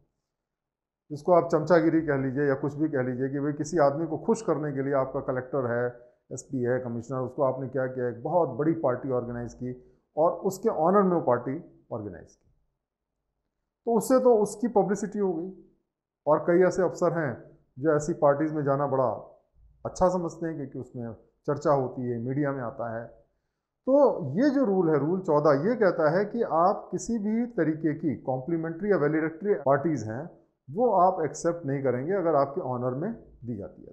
इसको आप चमचागिरी कह लीजिए या कुछ भी कह लीजिए, कि भाई किसी आदमी को खुश करने के लिए आपका कलेक्टर है, SP है, कमिश्नर, उसको आपने क्या किया, एक बहुत बड़ी पार्टी ऑर्गेनाइज की और उसके ऑनर में वो पार्टी ऑर्गेनाइज की, तो उससे तो उसकी पब्लिसिटी हो गई। और कई ऐसे अफसर हैं जो ऐसी पार्टीज़ में जाना बड़ा अच्छा समझते हैं, क्योंकि उसमें चर्चा होती है, मीडिया में आता है। तो ये जो रूल है, रूल 14, ये कहता है कि आप किसी भी तरीके की कॉम्प्लीमेंट्री या वैलिडेटरी पार्टीज़ हैं वो आप एक्सेप्ट नहीं करेंगे अगर आपके ऑनर में दी जाती है।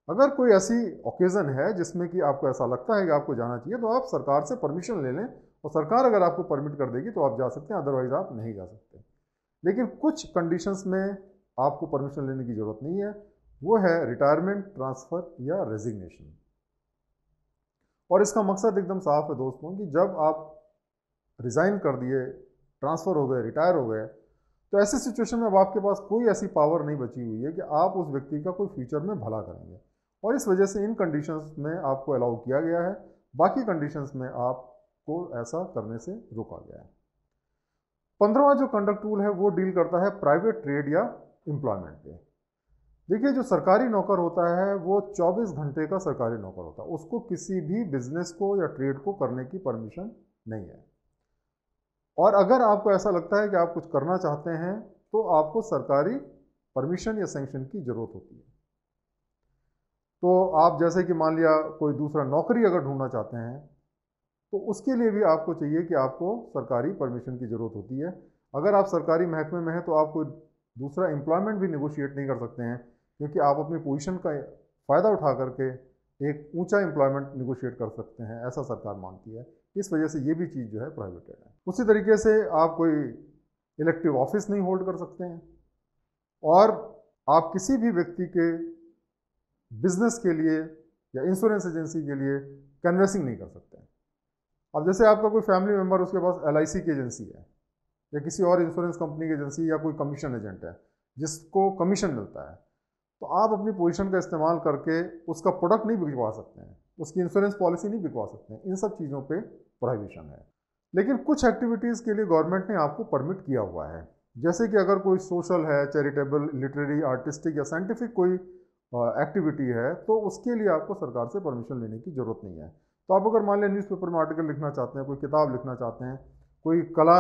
तो अगर कोई ऐसी ओकेज़न है जिसमें कि आपको ऐसा लगता है कि आपको जाना चाहिए, तो आप सरकार से परमिशन ले लें, और सरकार अगर आपको परमिट कर देगी तो आप जा सकते हैं, अदरवाइज आप नहीं जा सकते। लेकिन कुछ कंडीशंस में आपको परमिशन लेने की ज़रूरत नहीं है, वो है रिटायरमेंट, ट्रांसफ़र या रेजिग्नेशन। और इसका मकसद एकदम साफ है दोस्तों, कि जब आप रिज़ाइन कर दिए, ट्रांसफ़र हो गए, रिटायर हो गए, तो ऐसी सिचुएशन में अब आपके पास कोई ऐसी पावर नहीं बची हुई है कि आप उस व्यक्ति का कोई फ्यूचर में भला करेंगे, और इस वजह से इन कंडीशंस में आपको अलाउ किया गया है, बाकी कंडीशंस में आपको ऐसा करने से रोका गया है। 15वां जो कंडक्ट रूल है वो डील करता है प्राइवेट ट्रेड या एम्प्लॉयमेंट पे। देखिए, जो सरकारी नौकर होता है वो 24 घंटे का सरकारी नौकर होता है, उसको किसी भी बिजनेस को या ट्रेड को करने की परमिशन नहीं है। और अगर आपको ऐसा लगता है कि आप कुछ करना चाहते हैं तो आपको सरकारी परमिशन या सैंक्शन की ज़रूरत होती है। तो आप जैसे कि मान लिया कोई दूसरा नौकरी अगर ढूंढना चाहते हैं तो उसके लिए भी आपको चाहिए कि आपको सरकारी परमिशन की ज़रूरत होती है। अगर आप सरकारी महकमे में हैं तो आप कोई दूसरा एम्प्लॉयमेंट भी निगोशिएट नहीं कर सकते हैं, क्योंकि आप अपनी पोजीशन का फ़ायदा उठा करके एक ऊंचा एम्प्लॉयमेंट निगोशिएट कर सकते हैं, ऐसा सरकार मानती है। इस वजह से ये भी चीज़ जो है प्रोहिबिटेड है। उसी तरीके से आप कोई इलेक्टिव ऑफिस नहीं होल्ड कर सकते हैं, और आप किसी भी व्यक्ति के बिजनेस के लिए या इंश्योरेंस एजेंसी के लिए कैनवेसिंग नहीं कर सकते हैं। अब जैसे आपका कोई फैमिली मेम्बर, उसके पास LIC की एजेंसी है या किसी और इंश्योरेंस कंपनी की एजेंसी या कोई कमीशन एजेंट है जिसको कमीशन मिलता है, तो आप अपनी पोजीशन का इस्तेमाल करके उसका प्रोडक्ट नहीं बिकवा सकते हैं, उसकी इंश्योरेंस पॉलिसी नहीं बिकवा सकते हैं। इन सब चीज़ों पे प्रोहिबिशन है। लेकिन कुछ एक्टिविटीज़ के लिए गवर्नमेंट ने आपको परमिट किया हुआ है, जैसे कि अगर कोई सोशल है, चैरिटेबल, लिटरेरी, आर्टिस्टिक या साइंटिफिक कोई एक्टिविटी है, तो उसके लिए आपको सरकार से परमिशन लेने की ज़रूरत नहीं है। तो आप अगर मान लें न्यूज़पेपर में आर्टिकल लिखना चाहते हैं, कोई किताब लिखना चाहते हैं, कोई कला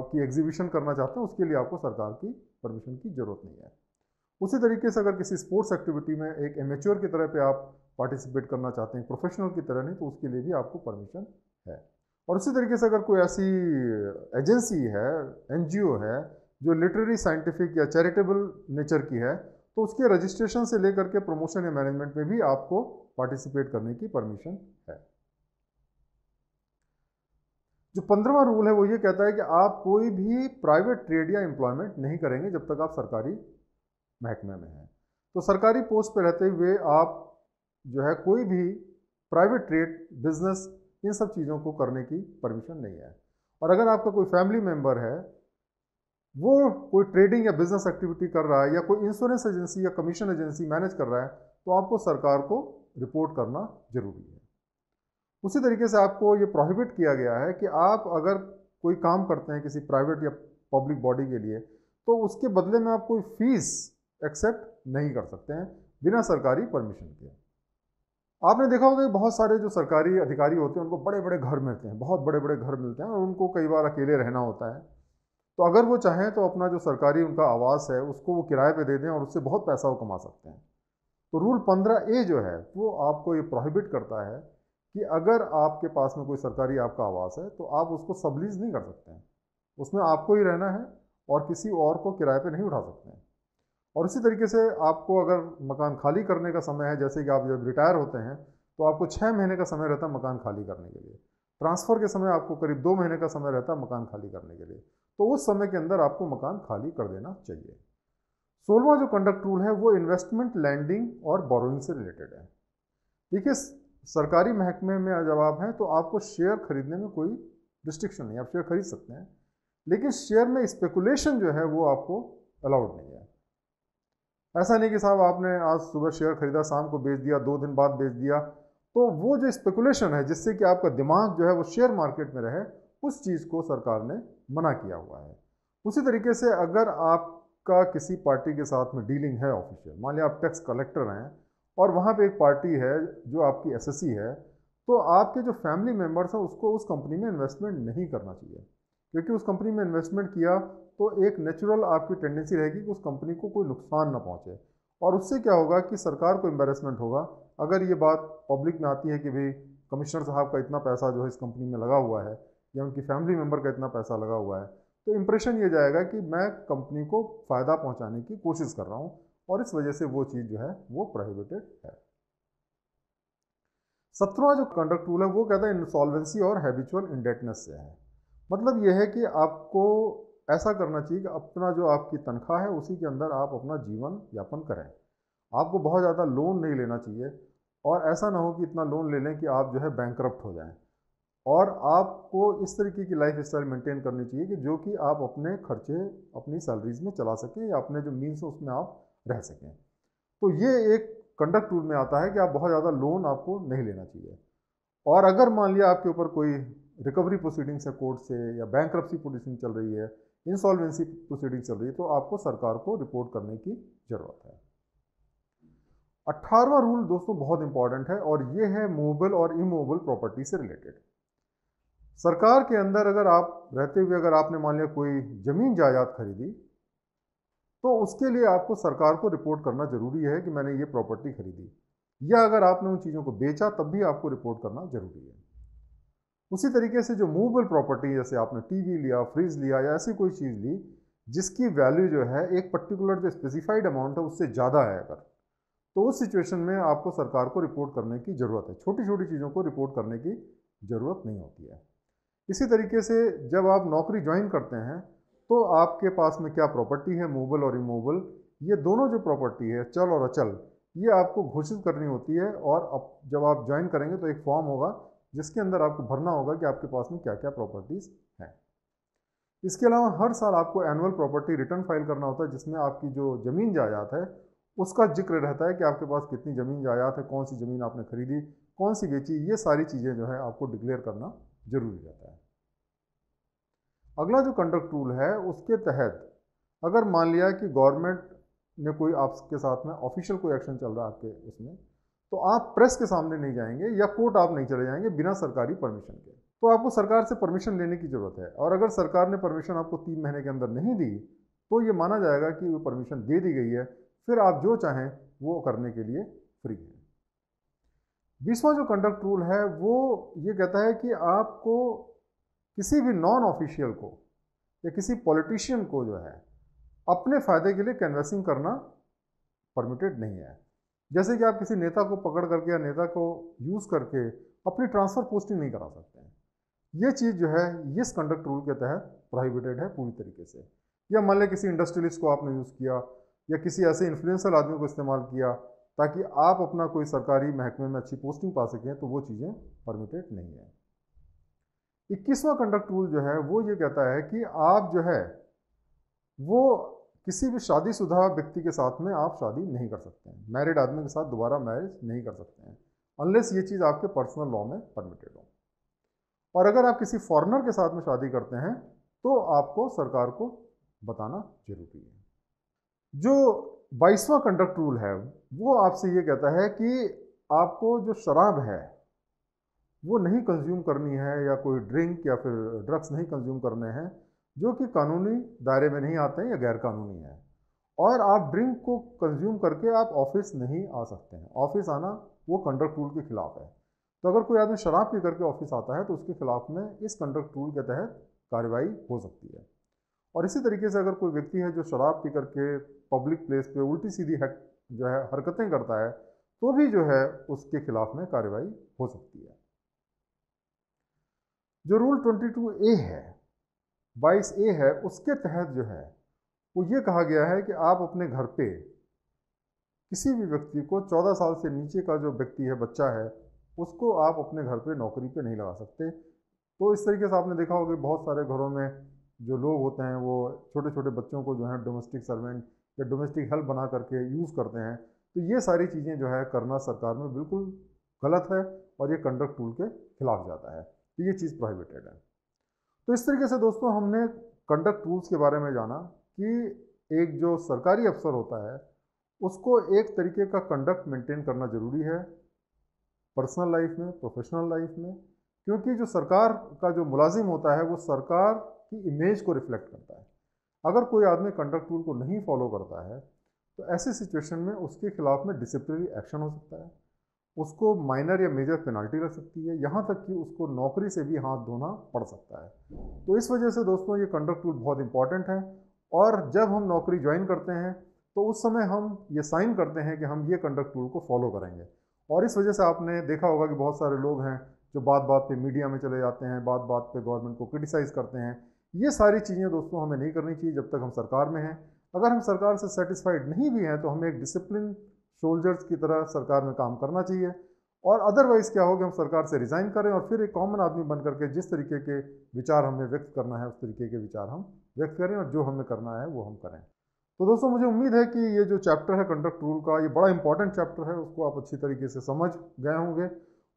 की एग्जीबिशन करना चाहते हैं, उसके लिए आपको सरकार की परमिशन की ज़रूरत नहीं है। उसी तरीके से अगर किसी स्पोर्ट्स एक्टिविटी में एक एमेच्योर की तरह पे आप पार्टिसिपेट करना चाहते हैं, प्रोफेशनल की तरह नहीं, तो उसके लिए भी आपको परमिशन है। और उसी तरीके से अगर कोई ऐसी एजेंसी है, NGO है, जो लिटरेरी, साइंटिफिक या चैरिटेबल नेचर की है, तो उसके रजिस्ट्रेशन से लेकर के प्रमोशन या मैनेजमेंट में भी आपको पार्टिसिपेट करने की परमिशन है। जो 15वां रूल है वो ये कहता है कि आप कोई भी प्राइवेट ट्रेड या एम्प्लॉयमेंट नहीं करेंगे जब तक आप सरकारी महकमे में हैं। तो सरकारी पोस्ट पर रहते हुए आप जो है कोई भी प्राइवेट ट्रेड, बिजनेस, इन सब चीज़ों को करने की परमिशन नहीं है। और अगर आपका कोई फैमिली मेम्बर है, वो कोई ट्रेडिंग या बिजनेस एक्टिविटी कर रहा है या कोई इंश्योरेंस एजेंसी या कमीशन एजेंसी मैनेज कर रहा है, तो आपको सरकार को रिपोर्ट करना जरूरी है। उसी तरीके से आपको ये प्रोहिबिट किया गया है कि आप अगर कोई काम करते हैं किसी प्राइवेट या पब्लिक बॉडी के लिए, तो उसके बदले में आप कोई फीस एक्सेप्ट नहीं कर सकते हैं बिना सरकारी परमिशन के। आपने देखा होगा कि बहुत सारे जो सरकारी अधिकारी होते हैं उनको बड़े बड़े घर मिलते हैं, बहुत बड़े बड़े घर मिलते हैं, और उनको कई बार अकेले रहना होता है। तो अगर वो चाहें तो अपना जो सरकारी उनका आवास है उसको वो किराए पे दे दें और उससे बहुत पैसा वो कमा सकते हैं। तो रूल 15A जो है वो आपको ये प्रोहिबिट करता है कि अगर आपके पास में कोई सरकारी आपका आवास है तो आप उसको सबलीज नहीं कर सकते हैं, उसमें आपको ही रहना है और किसी और को किराए पे नहीं उठा सकते हैं। और इसी तरीके से आपको अगर मकान खाली करने का समय है, जैसे कि आप जब रिटायर होते हैं तो आपको 6 महीने का समय रहता है मकान खाली करने के लिए। ट्रांसफ़र के समय आपको करीब 2 महीने का समय रहता है मकान खाली करने के लिए। तो उस समय के अंदर आपको मकान खाली कर देना चाहिए। 16वां जो कंडक्ट रूल है वो इन्वेस्टमेंट, लैंडिंग और बोरोइंग से रिलेटेड है। देखिए, सरकारी महकमे में जब आप हैं तो आपको शेयर खरीदने में कोई रिस्ट्रिक्शन नहीं है, आप शेयर खरीद सकते हैं, लेकिन शेयर में स्पेकुलेशन जो है वो आपको अलाउड नहीं है। ऐसा नहीं कि साहब आपने आज सुबह शेयर खरीदा, शाम को बेच दिया, 2 दिन बाद बेच दिया, तो वो जो स्पेकुलेशन है जिससे कि आपका दिमाग जो है वो शेयर मार्केट में रहे, उस चीज़ को सरकार ने मना किया हुआ है। उसी तरीके से अगर आपका किसी पार्टी के साथ में डीलिंग है ऑफिशियल, मान लिया आप टैक्स कलेक्टर हैं और वहाँ पे एक पार्टी है जो आपकी एसएससी है, तो आपके जो फैमिली मेम्बर्स हैं उसको उस कंपनी में इन्वेस्टमेंट नहीं करना चाहिए, क्योंकि उस कंपनी में इन्वेस्टमेंट किया तो एक नेचुरल आपकी टेंडेंसी रहेगी कि उस कंपनी को कोई नुकसान ना पहुँचे, और उससे क्या होगा कि सरकार को एम्बेरसमेंट होगा। अगर ये बात पब्लिक में आती है कि भाई कमिश्नर साहब का इतना पैसा जो है इस कंपनी में लगा हुआ है या उनकी फैमिली मेम्बर का इतना पैसा लगा हुआ है, तो इंप्रेशन ये जाएगा कि मैं कंपनी को फ़ायदा पहुँचाने की कोशिश कर रहा हूँ, और इस वजह से वो चीज़ जो है वो प्रोहिबिटेड है। 17वां जो कंडक्ट रूल है वो कहता है इंसॉल्वेंसी और हैबिचुअल इंडेटनेस से है। मतलब यह है कि आपको ऐसा करना चाहिए कि अपना जो आपकी तनख्वाह है उसी के अंदर आप अपना जीवन यापन करें। आपको बहुत ज़्यादा लोन नहीं लेना चाहिए, और ऐसा ना हो कि इतना लोन ले लें कि आप जो है बैंकरप्ट हो जाएं। और आपको इस तरीके की लाइफ स्टाइल मेंटेन करनी चाहिए कि जो कि आप अपने खर्चे अपनी सैलरीज में चला सकें या अपने जो मीन्स है उसमें आप रह सकें। तो ये एक कंडक्ट रूल में आता है कि आप बहुत ज़्यादा लोन आपको नहीं लेना चाहिए। और अगर मान लिया आपके ऊपर कोई रिकवरी प्रोसीडिंग्स है कोर्ट से या बैंक्रप्सी प्रोसीडिंग चल रही है, इंसॉल्वेंसी प्रोसीडिंग चल रही है, तो आपको सरकार को रिपोर्ट करने की ज़रूरत है। 18वां रूल दोस्तों बहुत इंपॉर्टेंट है और ये है मूवेबल और इमूवेबल प्रॉपर्टी से रिलेटेड। सरकार के अंदर अगर आप रहते हुए अगर आपने मान लिया कोई ज़मीन जायदाद खरीदी, तो उसके लिए आपको सरकार को रिपोर्ट करना ज़रूरी है कि मैंने ये प्रॉपर्टी खरीदी, या अगर आपने उन चीज़ों को बेचा तब भी आपको रिपोर्ट करना ज़रूरी है। उसी तरीके से जो मूवेबल प्रॉपर्टी, जैसे आपने टीवी लिया, फ्रिज लिया या ऐसी कोई चीज़ ली जिसकी वैल्यू जो है एक पर्टिकुलर जो स्पेसिफाइड अमाउंट है उससे ज़्यादा है अगर, तो उस सिचुएशन में आपको सरकार को रिपोर्ट करने की ज़रूरत है। छोटी छोटी चीज़ों को रिपोर्ट करने की ज़रूरत नहीं होती है। इसी तरीके से जब आप नौकरी ज्वाइन करते हैं तो आपके पास में क्या प्रॉपर्टी है, मूवेबल और इमूवेबल, ये दोनों जो प्रॉपर्टी है, चल और अचल, ये आपको घोषित करनी होती है। और अब जब आप ज्वाइन करेंगे तो एक फॉर्म होगा जिसके अंदर आपको भरना होगा कि आपके पास में क्या क्या प्रॉपर्टीज़ हैं। इसके अलावा हर साल आपको एनुअल प्रॉपर्टी रिटर्न फाइल करना होता है, जिसमें आपकी जो ज़मीन जायदाद है उसका जिक्र रहता है कि आपके पास कितनी ज़मीन जायदाद है, कौन सी ज़मीन आपने खरीदी, कौन सी बेची, ये सारी चीज़ें जो है आपको डिक्लेयर करना जरूरी रहता है। अगला जो कंडक्ट रूल है उसके तहत अगर मान लिया कि गवर्नमेंट ने कोई आपके साथ में ऑफिशियल कोई एक्शन चल रहा है आपके उसमें, तो आप प्रेस के सामने नहीं जाएंगे या कोर्ट आप नहीं चले जाएंगे बिना सरकारी परमिशन के। तो आपको सरकार से परमिशन लेने की ज़रूरत है, और अगर सरकार ने परमिशन आपको 3 महीने के अंदर नहीं दी तो ये माना जाएगा कि वो परमिशन दे दी गई है, फिर आप जो चाहें वो करने के लिए फ्री हैं। 20वां जो कंडक्ट रूल है वो ये कहता है कि आपको किसी भी नॉन ऑफिशियल को या किसी पॉलिटिशियन को जो है अपने फ़ायदे के लिए कैनवैसिंग करना परमिटेड नहीं है। जैसे कि आप किसी नेता को पकड़ करके या नेता को यूज़ करके अपनी ट्रांसफ़र पोस्टिंग नहीं करा सकते हैं। ये चीज़ जो है इस कंडक्ट रूल के तहत प्रोहिबिटेड है पूरी तरीके से। या मान लें किसी इंडस्ट्रियलिस्ट को आपने यूज़ किया या किसी ऐसे इन्फ्लुएंसर आदमी को इस्तेमाल किया ताकि आप अपना कोई सरकारी महकमे में अच्छी पोस्टिंग पा सकें, तो वो चीज़ें परमिटेड नहीं है। 21वां कंडक्ट रूल जो है वो ये कहता है कि आप जो है वो किसी भी शादीशुदा व्यक्ति के साथ में आप शादी नहीं कर सकते हैं, मैरिड आदमी के साथ दोबारा मैरिज नहीं कर सकते हैं अनलेस ये चीज़ आपके पर्सनल लॉ में परमिटेड हो। और अगर आप किसी फॉरेनर के साथ में शादी करते हैं तो आपको सरकार को बताना जरूरी है। जो 22वां कंडक्ट रूल है वो आपसे ये कहता है कि आपको जो शराब है वो नहीं कंज्यूम करनी है, या कोई ड्रिंक या फिर ड्रग्स नहीं कंज्यूम करने हैं जो कि कानूनी दायरे में नहीं आते हैं या गैर कानूनी है। और आप ड्रिंक को कंज्यूम करके आप ऑफिस नहीं आ सकते हैं, ऑफिस आना वो कंडक्ट रूल के खिलाफ है। तो अगर कोई आदमी शराब पी करके ऑफिस आता है तो उसके खिलाफ में इस कंडक्ट रूल के तहत कार्रवाई हो सकती है। और इसी तरीके से अगर कोई व्यक्ति है जो शराब पी करके पब्लिक प्लेस पे उल्टी सीधी जो है हरकतें करता है तो भी जो है उसके खिलाफ में कार्रवाई हो सकती है। जो रूल 22A है, 22A है, उसके तहत जो है वो ये कहा गया है कि आप अपने घर पे किसी भी व्यक्ति को 14 साल से नीचे का जो व्यक्ति है, बच्चा है, उसको आप अपने घर पे नौकरी पे नहीं लगा सकते। तो इस तरीके से आपने देखा होगा बहुत सारे घरों में जो लोग होते हैं वो छोटे छोटे बच्चों को जो है डोमेस्टिक सर्वेंट या डोमेस्टिक हेल्प बना करके यूज़ करते हैं। तो ये सारी चीज़ें जो है करना सरकार में बिल्कुल गलत है और ये कंडक्ट रूल के खिलाफ जाता है, तो ये चीज़ प्रोहिबिटेड है। तो इस तरीके से दोस्तों हमने कंडक्ट रूल्स के बारे में जाना कि एक जो सरकारी अफसर होता है उसको एक तरीके का कंडक्ट मेंटेन करना ज़रूरी है पर्सनल लाइफ में, प्रोफेशनल लाइफ में, क्योंकि जो सरकार का जो मुलाजिम होता है वो सरकार की इमेज को रिफ्लेक्ट करता है। अगर कोई आदमी कंडक्ट रूल को नहीं फॉलो करता है तो ऐसी सिचुएशन में उसके खिलाफ में डिसिप्लिनरी एक्शन हो सकता है, उसको माइनर या मेजर पेनल्टी लग सकती है, यहाँ तक कि उसको नौकरी से भी हाथ धोना पड़ सकता है। तो इस वजह से दोस्तों ये कंडक्ट रूल बहुत इंपॉर्टेंट है। और जब हम नौकरी ज्वाइन करते हैं तो उस समय हम ये साइन करते हैं कि हम ये कंडक्ट रूल को फॉलो करेंगे। और इस वजह से आपने देखा होगा कि बहुत सारे लोग हैं जो बात बात पे मीडिया में चले जाते हैं, बात बात पे गवर्नमेंट को क्रिटिसाइज़ करते हैं। ये सारी चीज़ें दोस्तों हमें नहीं करनी चाहिए जब तक हम सरकार में हैं। अगर हम सरकार से सेटिस्फाइड नहीं भी हैं तो हमें एक डिसिप्लिन सोल्जर्स की तरह सरकार में काम करना चाहिए और अदरवाइज़ क्या हो कि हम सरकार से रिज़ाइन करें और फिर एक कॉमन आदमी बन करके जिस तरीके के विचार हमें व्यक्त करना है उस तरीके के विचार हम व्यक्त करें और जो हमें करना है वो हम करें। तो दोस्तों मुझे उम्मीद है कि ये जो चैप्टर है कंडक्ट रूल का, ये बड़ा इंपॉर्टेंट चैप्टर है, उसको आप अच्छी तरीके से समझ गए होंगे।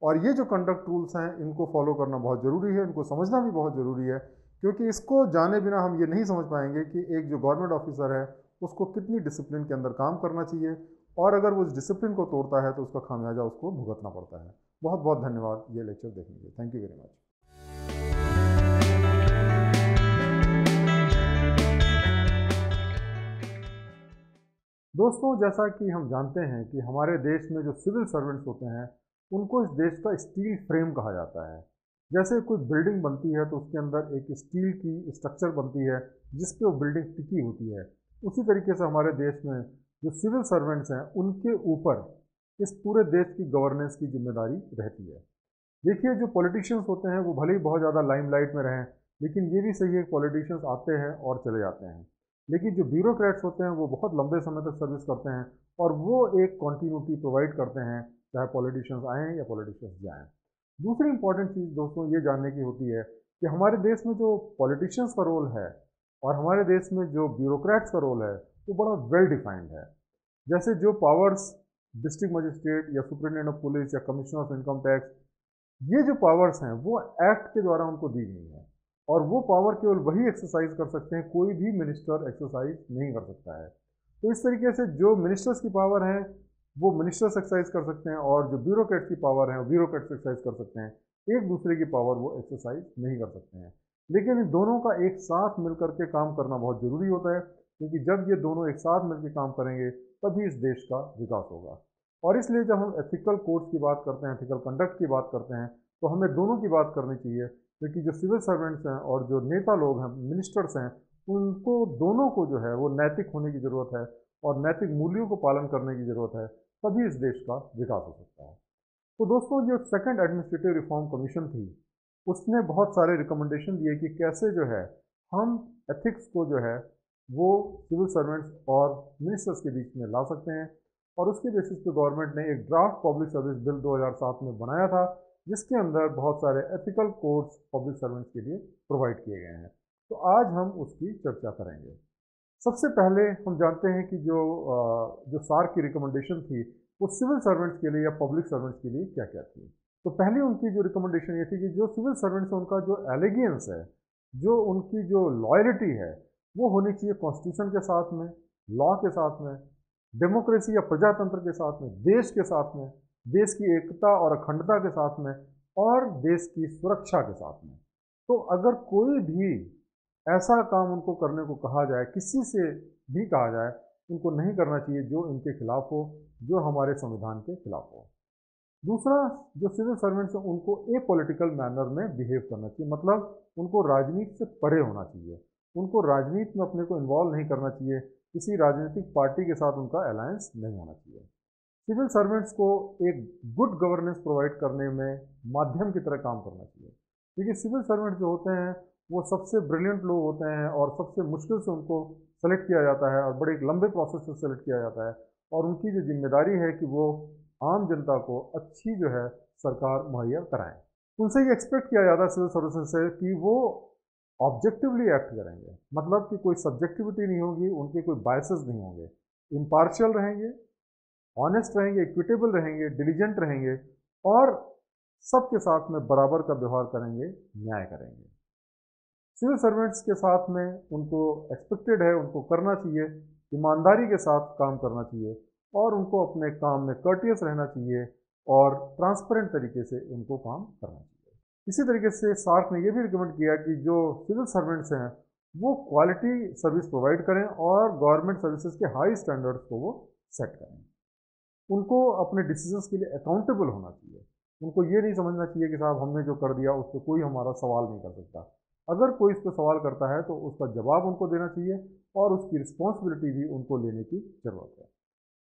और ये जो कंडक्ट रूल्स हैं इनको फॉलो करना बहुत ज़रूरी है, इनको समझना भी बहुत ज़रूरी है, क्योंकि इसको जाने बिना हम ये नहीं समझ पाएंगे कि एक जो गवर्नमेंट ऑफिसर है उसको कितनी डिसिप्लिन के अंदर काम करना चाहिए, और अगर वो इस डिसिप्लिन को तोड़ता है तो उसका खामियाजा उसको भुगतना पड़ता है। बहुत बहुत धन्यवाद ये लेक्चर देखने के लिए। Thank you very much. दोस्तों जैसा कि हम जानते हैं कि हमारे देश में जो सिविल सर्वेंट्स होते हैं उनको इस देश का स्टील फ्रेम कहा जाता है। जैसे कोई बिल्डिंग बनती है तो उसके अंदर एक स्टील की स्ट्रक्चर बनती है जिस पे वो बिल्डिंग टिकी होती है, उसी तरीके से हमारे देश में जो सिविल सर्वेंट्स हैं उनके ऊपर इस पूरे देश की गवर्नेंस की जिम्मेदारी रहती है। देखिए जो पॉलिटिशियंस होते हैं वो भले ही बहुत ज़्यादा लाइमलाइट में रहें, लेकिन ये भी सही है पॉलिटिशियंस आते हैं और चले जाते हैं, लेकिन जो ब्यूरोक्रेट्स होते हैं वो बहुत लंबे समय तक सर्विस करते हैं और वो एक कॉन्टीन्यूटी प्रोवाइड करते हैं, चाहे पॉलिटिशियंस आएँ या पॉलिटिशियंस जाएँ। दूसरी इंपॉर्टेंट चीज़ दोस्तों ये जानने की होती है कि हमारे देश में जो पॉलिटिशियंस का रोल है और हमारे देश में जो ब्यूरोक्रेट्स का रोल है वो बड़ा वेल डिफाइंड है। जैसे जो पावर्स डिस्ट्रिक्ट मजिस्ट्रेट या सुप्रिटेंडेंट ऑफ पुलिस या कमिश्नर ऑफ इनकम टैक्स, ये जो पावर्स हैं वो एक्ट के द्वारा उनको दी गई हैं और वो पावर केवल वही एक्सरसाइज कर सकते हैं, कोई भी मिनिस्टर एक्सरसाइज नहीं कर सकता है। तो इस तरीके से जो मिनिस्टर्स की पावर है वो मिनिस्टर्स एक्सरसाइज कर सकते हैं और जो ब्यूरोक्रेट्स की पावर है वो ब्यूरोक्रेट्स एक्सरसाइज कर सकते हैं। एक दूसरे की पावर वो एक्सरसाइज नहीं कर सकते हैं, लेकिन इन दोनों का एक साथ मिलकर के काम करना बहुत ज़रूरी होता है, क्योंकि जब ये दोनों एक साथ मिलकर काम करेंगे तभी इस देश का विकास होगा। और इसलिए जब हम एथिकल कोड्स की बात करते हैं, एथिकल कंडक्ट की बात करते हैं, तो हमें दोनों की बात करनी चाहिए, क्योंकि जो सिविल सर्वेंट्स हैं और जो नेता लोग हैं, मिनिस्टर्स हैं, उनको दोनों को जो है वो नैतिक होने की ज़रूरत है और नैतिक मूल्यों को पालन करने की ज़रूरत है, तभी इस देश का विकास हो सकता है। तो दोस्तों जो सेकंड एडमिनिस्ट्रेटिव रिफॉर्म कमीशन थी उसने बहुत सारे रिकमेंडेशन दिए कि कैसे जो है हम एथिक्स को जो है वो सिविल सर्वेंट्स और मिनिस्टर्स के बीच में ला सकते हैं, और उसके बेसिस पे गवर्नमेंट ने एक ड्राफ्ट पब्लिक सर्विस बिल 2007 में बनाया था जिसके अंदर बहुत सारे एथिकल कोड्स पब्लिक सर्वेंट्स के लिए प्रोवाइड किए गए हैं। तो आज हम उसकी चर्चा करेंगे। सबसे पहले हम जानते हैं कि जो सार की रिकमेंडेशन थी वो सिविल सर्वेंट्स के लिए या पब्लिक सर्वेंट्स के लिए क्या क्या थी। तो पहली उनकी जो रिकमेंडेशन ये थी कि जो सिविल सर्वेंट्स हैं उनका जो एलिगेंस है, जो उनकी जो लॉयल्टी है, वो होनी चाहिए कॉन्स्टिट्यूशन के साथ में, लॉ के साथ में, डेमोक्रेसी या प्रजातंत्र के साथ में, देश के साथ में, देश की एकता और अखंडता के साथ में, और देश की सुरक्षा के साथ में। तो अगर कोई भी ऐसा काम उनको करने को कहा जाए, किसी से भी कहा जाए, उनको नहीं करना चाहिए जो इनके खिलाफ हो, जो हमारे संविधान के खिलाफ हो। दूसरा, जो सिविल सर्वेंट्स हैं उनको ए पॉलिटिकल मैनर में बिहेव करना चाहिए, मतलब उनको राजनीति से परे होना चाहिए, उनको राजनीति में अपने को इन्वॉल्व नहीं करना चाहिए, किसी राजनीतिक पार्टी के साथ उनका अलायंस नहीं होना चाहिए। सिविल सर्वेंट्स को एक गुड गवर्नेंस प्रोवाइड करने में माध्यम की तरह काम करना चाहिए, क्योंकि सिविल सर्वेंट्स जो होते हैं वो सबसे ब्रिलियंट लोग होते हैं और सबसे मुश्किल से उनको सेलेक्ट किया जाता है और बड़े एक लंबे प्रोसेस से सेलेक्ट किया जाता है, और उनकी जो जिम्मेदारी है कि वो आम जनता को अच्छी जो है सरकार मुहैया कराएं। उनसे ये एक्सपेक्ट किया जाता है सिविल सर्विसेज से कि वो ऑब्जेक्टिवली एक्ट करेंगे, मतलब कि कोई सब्जेक्टिविटी नहीं होगी, उनके कोई बायसेस नहीं होंगे, इम्पार्शियल रहेंगे, ऑनेस्ट रहेंगे, इक्विटेबल रहेंगे, डिलीजेंट रहेंगे और सबके साथ में बराबर का व्यवहार करेंगे, न्याय करेंगे। सिविल सर्वेंट्स के साथ में उनको एक्सपेक्टेड है, उनको करना चाहिए, ईमानदारी के साथ काम करना चाहिए और उनको अपने काम में कर्टियस रहना चाहिए और ट्रांसपेरेंट तरीके से उनको काम करना चाहिए। इसी तरीके से सार्क ने यह भी रिकमेंड किया कि जो सिविल सर्वेंट्स हैं वो क्वालिटी सर्विस प्रोवाइड करें और गवर्नमेंट सर्विसेज के हाई स्टैंडर्ड्स को वो सेट करें। उनको अपने डिसीजंस के लिए अकाउंटेबल होना चाहिए, उनको ये नहीं समझना चाहिए कि साहब हमने जो कर दिया उस पर कोई हमारा सवाल नहीं कर सकता। अगर कोई इस पर सवाल करता है तो उसका जवाब उनको देना चाहिए और उसकी रिस्पॉन्सिबिलिटी भी उनको लेने की ज़रूरत है।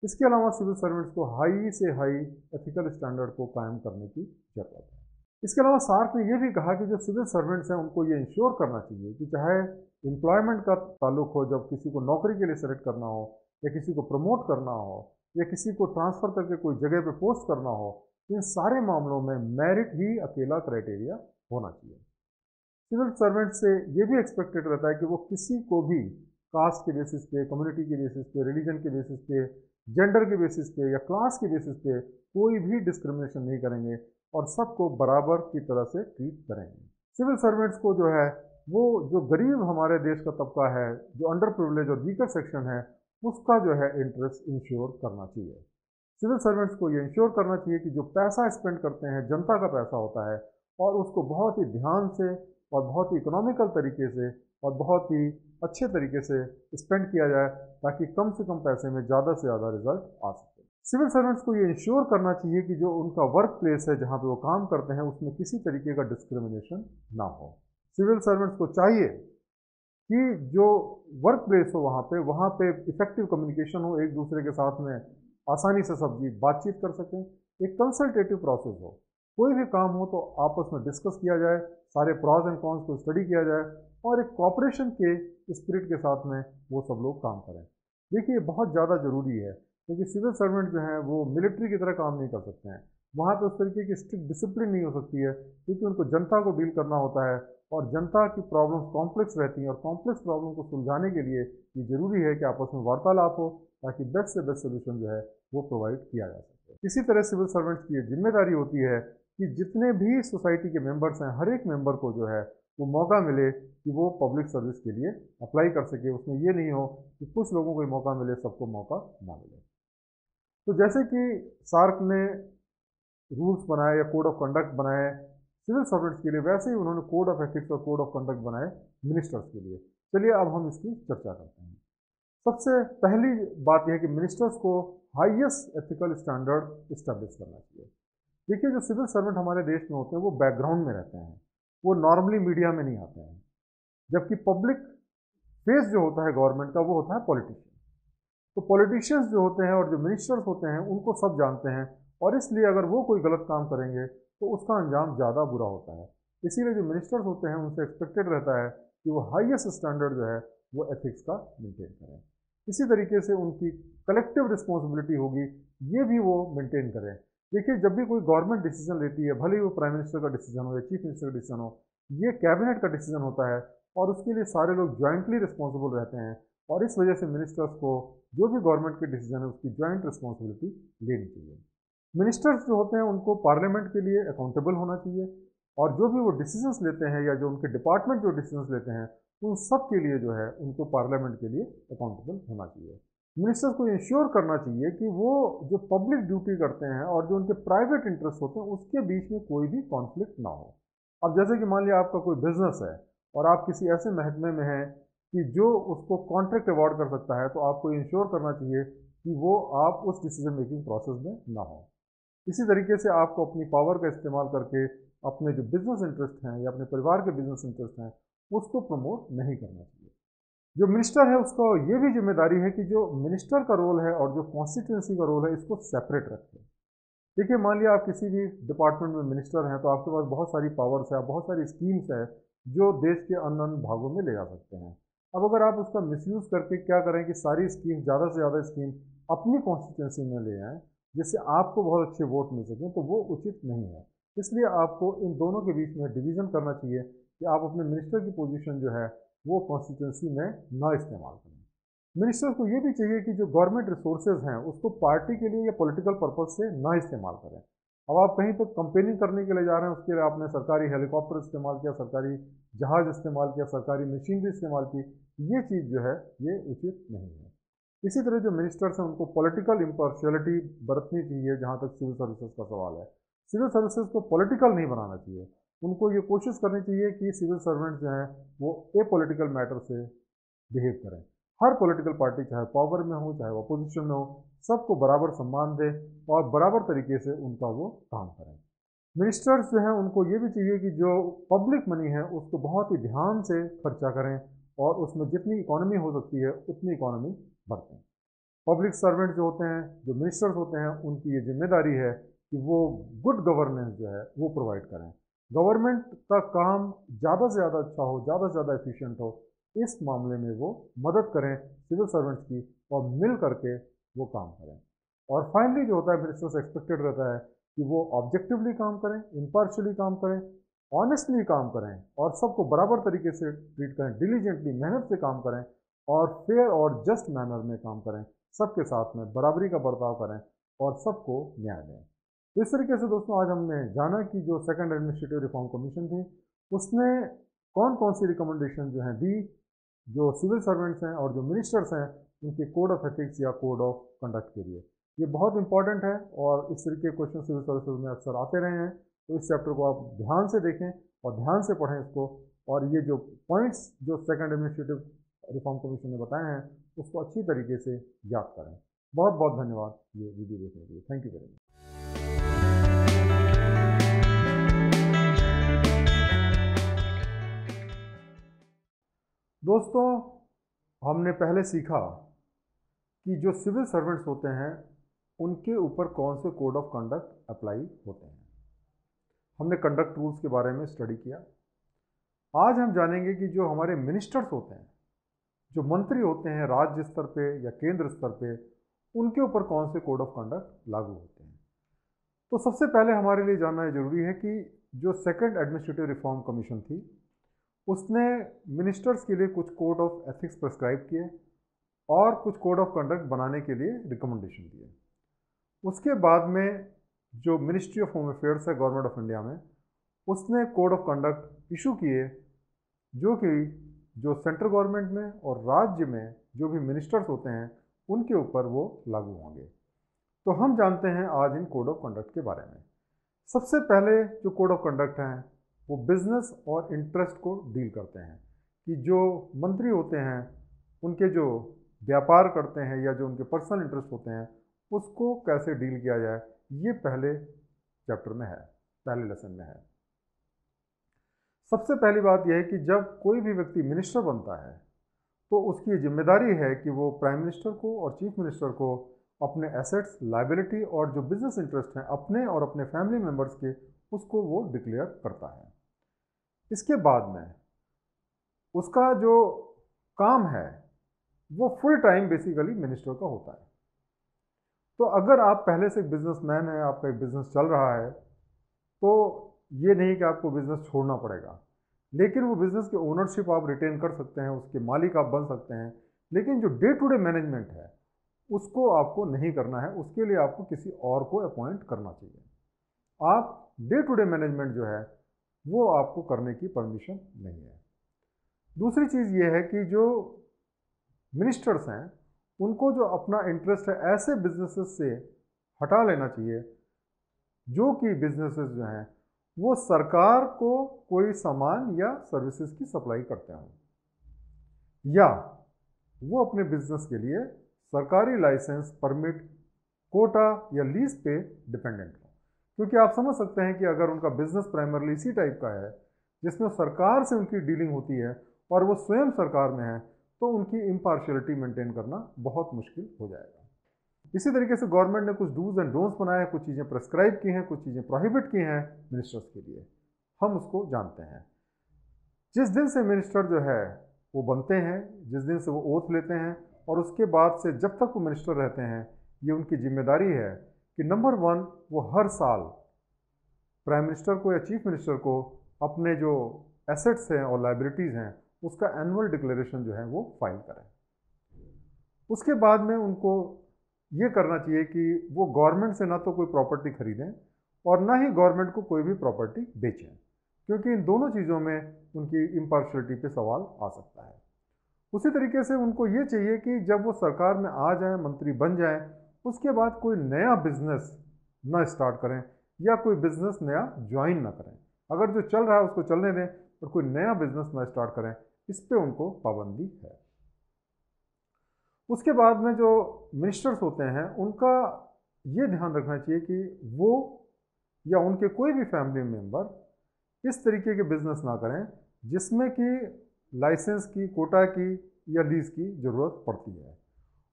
इसके अलावा सिविल सर्वेंट्स को हाई से हाई एथिकल स्टैंडर्ड को कायम करने की ज़रूरत है। इसके अलावा सार्क ने यह भी कहा कि जो सिविल सर्वेंट्स हैं उनको ये इंश्योर करना चाहिए कि चाहे एम्प्लॉयमेंट का ताल्लुक हो, जब किसी को नौकरी के लिए सेलेक्ट करना हो या किसी को प्रमोट करना हो या किसी को ट्रांसफ़र करके कोई जगह पे पोस्ट करना हो, इन सारे मामलों में मेरिट ही अकेला क्राइटेरिया होना चाहिए। सिविल सर्वेंट से ये भी एक्सपेक्टेड रहता है कि वो किसी को भी कास्ट के बेसिस पे, कम्युनिटी के बेसिस पे, रिलीजन के बेसिस पे, जेंडर के बेसिस पे या क्लास के बेसिस पे कोई भी डिस्क्रिमिनेशन नहीं करेंगे और सबको बराबर की तरह से ट्रीट करेंगे। सिविल सर्वेंट्स को जो है वो जो गरीब हमारे देश का तबका है, जो अंडर प्रिविलेज और वीकर सेक्शन है, उसका जो है इंटरेस्ट इंश्योर करना चाहिए। सिविल सर्वेंट्स को ये इंश्योर करना चाहिए कि जो पैसा स्पेंड करते हैं, जनता का पैसा होता है, और उसको बहुत ही ध्यान से और बहुत ही इकोनॉमिकल तरीके से और बहुत ही अच्छे तरीके से स्पेंड किया जाए, ताकि कम से कम पैसे में ज़्यादा से ज़्यादा रिजल्ट आ सके। सिविल सर्वेंट्स को ये इंश्योर करना चाहिए कि जो उनका वर्क प्लेस है, जहाँ पे वो काम करते हैं, उसमें किसी तरीके का डिस्क्रिमिनेशन ना हो। सिविल सर्वेंट्स को चाहिए कि जो वर्क प्लेस हो वहाँ पे इफेक्टिव कम्युनिकेशन हो, एक दूसरे के साथ में आसानी से सब बातचीत कर सकें, एक कंसल्टेटिव प्रोसेस हो, कोई भी काम हो तो आपस में डिस्कस किया जाए, सारे प्रॉज एंड कॉन्स को स्टडी किया जाए और एक कॉपरेशन के स्पिरिट के साथ में वो सब लोग काम करें। देखिए, ये बहुत ज़्यादा ज़रूरी है, क्योंकि सिविल सर्वेंट जो हैं वो मिलिट्री की तरह काम नहीं कर सकते हैं। वहाँ पे उस तरीके की स्ट्रिक्ट डिसिप्लिन नहीं हो सकती है, क्योंकि उनको जनता को डील करना होता है और जनता की प्रॉब्लम्स कॉम्प्लेक्स रहती हैं, और कॉम्प्लेक्स प्रॉब्लम को सुलझाने के लिए ये ज़रूरी है कि आपस में वार्तालाप हो, ताकि बेस्ट से बेस्ट सोल्यूशन जो है वो प्रोवाइड किया जा सके। इसी तरह सिविल सर्वेंट्स की ये जिम्मेदारी होती है कि जितने भी सोसाइटी के मेंबर्स हैं, हर एक मेंबर को जो है वो मौका मिले कि वो पब्लिक सर्विस के लिए अप्लाई कर सके। उसमें ये नहीं हो कि कुछ लोगों को ही मौका मिले, सबको मौका ना मिले। तो जैसे कि सार्क ने रूल्स बनाए या कोड ऑफ कंडक्ट बनाए सिविल सर्वेंट्स के लिए, वैसे ही उन्होंने कोड ऑफ एथिक्स और कोड ऑफ कंडक्ट बनाए मिनिस्टर्स के लिए। चलिए अब हम इसकी चर्चा करते हैं। सबसे पहली बात यह है कि मिनिस्टर्स को हाईएस्ट एथिकल स्टैंडर्ड इस्टेब्लिश करना चाहिए। देखिए, जो सिविल सर्वेंट हमारे देश में होते हैं वो बैकग्राउंड में रहते हैं, वो नॉर्मली मीडिया में नहीं आते हैं, जबकि पब्लिक फेस जो होता है गवर्नमेंट का वो होता है पॉलिटिशियन। तो पॉलिटिशियंस जो होते हैं और जो मिनिस्टर्स होते हैं उनको सब जानते हैं, और इसलिए अगर वो कोई गलत काम करेंगे तो उसका अंजाम ज़्यादा बुरा होता है। इसीलिए जो मिनिस्टर्स होते हैं उनसे एक्सपेक्टेड रहता है कि वो हाईएस्ट स्टैंडर्ड जो है वो एथिक्स का मेंटेन करें। इसी तरीके से उनकी कलेक्टिव रिस्पॉन्सिबिलिटी होगी, ये भी वो मेंटेन करें। देखिए, जब भी कोई गवर्नमेंट डिसीजन लेती है, भले ही वो प्राइम मिनिस्टर का डिसीजन हो या चीफ मिनिस्टर का डिसीजन हो, ये कैबिनेट का डिसीजन होता है और उसके लिए सारे लोग ज्वाइंटली रिस्पॉन्सिबल रहते हैं, और इस वजह से मिनिस्टर्स को जो भी गवर्नमेंट के डिसीजन है उसकी ज्वाइंट रिस्पॉन्सिबिलिटी लेनी चाहिए। मिनिस्टर्स जो होते हैं उनको पार्लियामेंट के लिए अकाउंटेबल होना चाहिए, और जो भी वो डिसीजंस लेते हैं या जो उनके डिपार्टमेंट जो डिसीजंस लेते हैं उन सब के लिए जो है उनको पार्लियामेंट के लिए अकाउंटेबल होना चाहिए। मिनिस्टर्स को इंश्योर करना चाहिए कि वो जो पब्लिक ड्यूटी करते हैं और जो उनके प्राइवेट इंटरेस्ट होते हैं उसके बीच में कोई भी कॉन्फ्लिक्ट ना हो। अब जैसे कि मान लिया आपका कोई बिजनेस है और आप किसी ऐसे महकमे में हैं कि जो उसको कॉन्ट्रैक्ट अवार्ड कर सकता है, तो आपको इंश्योर करना चाहिए कि वो आप उस डिसीजन मेकिंग प्रोसेस में ना हो। इसी तरीके से आपको अपनी पावर का इस्तेमाल करके अपने जो बिजनेस इंटरेस्ट हैं या अपने परिवार के बिजनेस इंटरेस्ट हैं उसको प्रमोट नहीं करना चाहिए। जो मिनिस्टर है उसको ये भी जिम्मेदारी है कि जो मिनिस्टर का रोल है और जो कॉन्स्टिट्यूंसी का रोल है इसको सेपरेट रखें। देखिए, मान लिया आप किसी भी डिपार्टमेंट में मिनिस्टर हैं तो आपके पास बहुत सारी पावर्स है, बहुत सारी स्कीम्स है जो देश के अन्य अन्य भागों में ले जा सकते हैं। अब अगर आप उसका मिसयूज़ करके क्या करें कि सारी स्कीम, ज़्यादा से ज़्यादा स्कीम अपनी कॉन्स्टिट्यूंसी में ले आएँ जिससे आपको बहुत अच्छे वोट मिल सकें, तो वो उचित नहीं है। इसलिए आपको इन दोनों के बीच में डिवीज़न करना चाहिए कि आप अपने मिनिस्टर की पोजीशन जो है वो कॉन्स्टिट्यूंसी में ना इस्तेमाल करें। मिनिस्टर्स को ये भी चाहिए कि जो गवर्नमेंट रिसोर्सेज हैं उसको पार्टी के लिए या पॉलिटिकल पर्पज से ना इस्तेमाल करें। अब आप कहीं पर कंपेनिंग करने के लिए जा रहे हैं, उसके लिए आपने सरकारी हेलीकॉप्टर इस्तेमाल किया, सरकारी जहाज़ इस्तेमाल किया, सरकारी मशीनरी इस्तेमाल की, ये चीज़ जो है ये उचित नहीं है। इसी तरह जो मिनिस्टर्स हैं उनको पॉलिटिकल इम्पार्शियलिटी बरतनी चाहिए। जहाँ तक सिविल सर्विसेज का सवाल है, सिविल सर्विसेज को पॉलिटिकल नहीं बनाना चाहिए। उनको ये कोशिश करनी चाहिए कि सिविल सर्वेंट जो हैं वो ए पॉलिटिकल मैटर से बिहेव करें। हर पॉलिटिकल पार्टी चाहे पावर में हो चाहे वो अपोजिशन में हो, सबको बराबर सम्मान दें और बराबर तरीके से उनका वो काम करें। मिनिस्टर्स जो हैं उनको ये भी चाहिए कि जो पब्लिक मनी है उसको बहुत ही ध्यान से खर्चा करें और उसमें जितनी इकोनॉमी हो सकती है उतनी इकोनॉमी बरतें। पब्लिक सर्वेंट जो होते हैं, जो मिनिस्टर्स होते हैं, उनकी ये जिम्मेदारी है कि वो गुड गवर्नेंस जो है वो प्रोवाइड करें। गवर्नमेंट का काम ज़्यादा से ज़्यादा अच्छा हो, ज़्यादा से ज़्यादा एफिशिएंट हो, इस मामले में वो मदद करें सिविल सर्वेंट्स की और मिल करके वो काम करें। और फाइनली जो होता है, मिनिस्टर से एक्सपेक्टेड रहता है कि वो ऑब्जेक्टिवली काम करें, इम्पार्शियली काम करें, ऑनेस्टली काम करें और सबको बराबर तरीके से ट्रीट करें, डिलीजेंटली मेहनत से काम करें और फेयर और जस्ट मैनर में काम करें, सबके साथ में बराबरी का बर्ताव करें और सबको न्याय दें। तो इस तरीके से दोस्तों आज हमने जाना कि जो सेकंड एडमिनिस्ट्रेटिव रिफॉर्म कमीशन थी उसने कौन कौन सी रिकमेंडेशन जो हैं दी, जो सिविल सर्वेंट्स हैं और जो मिनिस्टर्स हैं उनके कोड ऑफ एथिक्स या कोड ऑफ कंडक्ट के लिए। ये बहुत इंपॉर्टेंट है और इस तरीके के क्वेश्चन सिविल सर्विसेज में अक्सर आते रहे हैं। तो इस चैप्टर को आप ध्यान से देखें और ध्यान से पढ़ें इसको, और ये जो पॉइंट्स जो सेकंड एडमिनिस्ट्रेटिव रिफॉर्म कमीशन ने बताए हैं उसको अच्छी तरीके से याद करें। बहुत बहुत धन्यवाद ये वीडियो देखने के लिए। Thank you very much. दोस्तों हमने पहले सीखा कि जो सिविल सर्वेंट्स होते हैं उनके ऊपर कौन से कोड ऑफ कंडक्ट अप्लाई होते हैं। हमने कंडक्ट रूल्स के बारे में स्टडी किया। आज हम जानेंगे कि जो हमारे मिनिस्टर्स होते हैं, जो मंत्री होते हैं राज्य स्तर पे या केंद्र स्तर पे, उनके ऊपर कौन से कोड ऑफ कंडक्ट लागू होते हैं। तो सबसे पहले हमारे लिए जानना ये जरूरी है कि जो सेकंड एडमिनिस्ट्रेटिव रिफॉर्म कमीशन थी उसने मिनिस्टर्स के लिए कुछ कोड ऑफ एथिक्स प्रिस्क्राइब किए और कुछ कोड ऑफ कंडक्ट बनाने के लिए रिकमेंडेशन दिए। उसके बाद में जो मिनिस्ट्री ऑफ होम अफेयर्स है गवर्नमेंट ऑफ इंडिया में, उसने कोड ऑफ कंडक्ट इशू किए जो कि जो सेंट्रल गवर्नमेंट में और राज्य में जो भी मिनिस्टर्स होते हैं उनके ऊपर वो लागू होंगे। तो हम जानते हैं आज इन कोड ऑफ कंडक्ट के बारे में। सबसे पहले जो कोड ऑफ कंडक्ट हैं वो बिजनेस और इंटरेस्ट को डील करते हैं कि जो मंत्री होते हैं उनके जो व्यापार करते हैं या जो उनके पर्सनल इंटरेस्ट होते हैं उसको कैसे डील किया जाए, ये पहले चैप्टर में है, पहले लेसन में है। सबसे पहली बात यह है कि जब कोई भी व्यक्ति मिनिस्टर बनता है तो उसकी जिम्मेदारी है कि वो प्राइम मिनिस्टर को और चीफ मिनिस्टर को अपने एसेट्स, लायबिलिटी और जो बिजनेस इंटरेस्ट हैं अपने और अपने फैमिली मेंबर्स के, उसको वो डिक्लेयर करता है। इसके बाद में उसका जो काम है वो फुल टाइम बेसिकली मिनिस्टर का होता है। तो अगर आप पहले से एक बिजनेसमैन हैं, आपका एक बिजनेस चल रहा है, तो ये नहीं कि आपको बिजनेस छोड़ना पड़ेगा, लेकिन वो बिजनेस की ओनरशिप आप रिटेन कर सकते हैं, उसके मालिक आप बन सकते हैं, लेकिन जो डे टू डे मैनेजमेंट है उसको आपको नहीं करना है। उसके लिए आपको किसी और को अपॉइंट करना चाहिए। आप डे टू डे मैनेजमेंट जो है वो आपको करने की परमिशन नहीं है। दूसरी चीज़ ये है कि जो मिनिस्टर्स हैं उनको जो अपना इंटरेस्ट है ऐसे बिजनेसेस से हटा लेना चाहिए जो कि बिजनेसेस जो हैं वो सरकार को कोई सामान या सर्विसेज की सप्लाई करते हैं, या वो अपने बिजनेस के लिए सरकारी लाइसेंस, परमिट, कोटा या लीज पे डिपेंडेंट हो। क्योंकि आप समझ सकते हैं कि अगर उनका बिजनेस प्राइमरली इसी टाइप का है जिसमें सरकार से उनकी डीलिंग होती है और वो स्वयं सरकार में है, तो उनकी इम्पार्शियलिटी मेंटेन करना बहुत मुश्किल हो जाएगा। इसी तरीके से गवर्नमेंट ने कुछ डूज एंड डोंट्स बनाए हैं, कुछ चीज़ें प्रेस्क्राइब की हैं, कुछ चीज़ें प्रोहिबिट की हैं मिनिस्टर्स के लिए। हम उसको जानते हैं। जिस दिन से मिनिस्टर जो है वो बनते हैं, जिस दिन से वो ओथ लेते हैं और उसके बाद से जब तक वो मिनिस्टर रहते हैं, ये उनकी जिम्मेदारी है कि नंबर 1 वो हर साल प्राइम मिनिस्टर को या चीफ मिनिस्टर को अपने जो एसेट्स हैं और लाइबिलिटीज़ हैं उसका एनुअल डिक्लेरेशन जो है वो फाइल करें। उसके बाद में उनको ये करना चाहिए कि वो गवर्नमेंट से ना तो कोई प्रॉपर्टी खरीदें और ना ही गवर्नमेंट को कोई भी प्रॉपर्टी बेचें, क्योंकि इन दोनों चीज़ों में उनकी इम्पार्शियलिटी पे सवाल आ सकता है। उसी तरीके से उनको ये चाहिए कि जब वो सरकार में आ जाएं, मंत्री बन जाएं, उसके बाद कोई नया बिजनेस ना स्टार्ट करें या कोई बिजनेस नया ज्वाइन ना करें। अगर जो चल रहा है उसको चलने दें और कोई नया बिजनेस ना स्टार्ट करें, इस पे उनको पाबंदी है। उसके बाद में जो मिनिस्टर्स होते हैं उनका ये ध्यान रखना चाहिए कि वो या उनके कोई भी फैमिली मेंबर इस तरीके के बिजनेस ना करें जिसमें कि लाइसेंस की, कोटा की या लीज की ज़रूरत पड़ती है।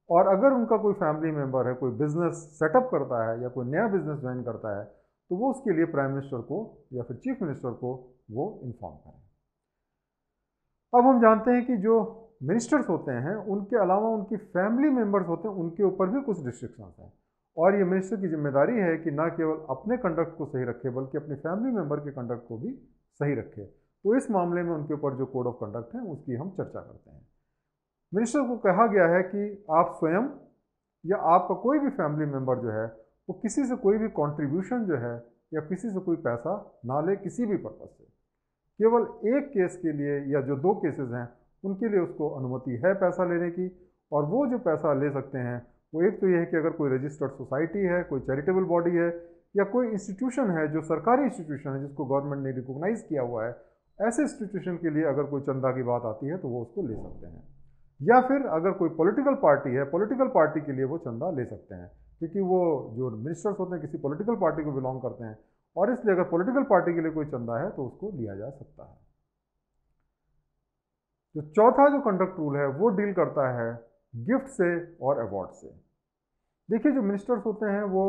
और अगर उनका कोई फैमिली मेंबर है, कोई बिजनेस सेटअप करता है या कोई नया बिजनेस ज्वाइन करता है, तो वो उसके लिए प्राइम मिनिस्टर को या फिर चीफ मिनिस्टर को वो इन्फॉर्म करें। अब हम जानते हैं कि जो मिनिस्टर्स होते हैं उनके अलावा उनकी फैमिली मेंबर्स होते हैं, उनके ऊपर भी कुछ रिस्ट्रिक्शंस हैं और ये मिनिस्टर की जिम्मेदारी है कि ना केवल अपने कंडक्ट को सही रखे बल्कि अपने फैमिली मेंबर के कंडक्ट को भी सही रखे। तो इस मामले में उनके ऊपर जो कोड ऑफ कंडक्ट है उसकी हम चर्चा करते हैं। मिनिस्टर को कहा गया है कि आप स्वयं या आपका कोई भी फैमिली मेंबर जो है वो किसी से कोई भी कंट्रीब्यूशन जो है या किसी से कोई पैसा ना ले किसी भी पर्पज से। केवल एक केस के लिए या जो 2 केसेस हैं उनके लिए उसको अनुमति है पैसा लेने की। और वो जो पैसा ले सकते हैं वो एक तो ये है कि अगर कोई रजिस्टर्ड सोसाइटी है, कोई चैरिटेबल बॉडी है या कोई इंस्टीट्यूशन है जो सरकारी इंस्टीट्यूशन है जिसको गवर्नमेंट ने रिकॉग्नाइज किया हुआ है, ऐसे इंस्टीट्यूशन के लिए अगर कोई चंदा की बात आती है तो वो उसको ले सकते हैं। या फिर अगर कोई पॉलिटिकल पार्टी है, पॉलिटिकल पार्टी के लिए वो चंदा ले सकते हैं, क्योंकि वो जो मिनिस्टर्स होते हैं किसी पॉलिटिकल पार्टी को बिलोंग करते हैं, और इसलिए अगर पॉलिटिकल पार्टी के लिए कोई चंदा है तो उसको लिया जा सकता है। जो चौथा जो कंडक्ट रूल है वो डील करता है गिफ्ट से और अवार्ड से। देखिए, जो मिनिस्टर्स होते हैं वो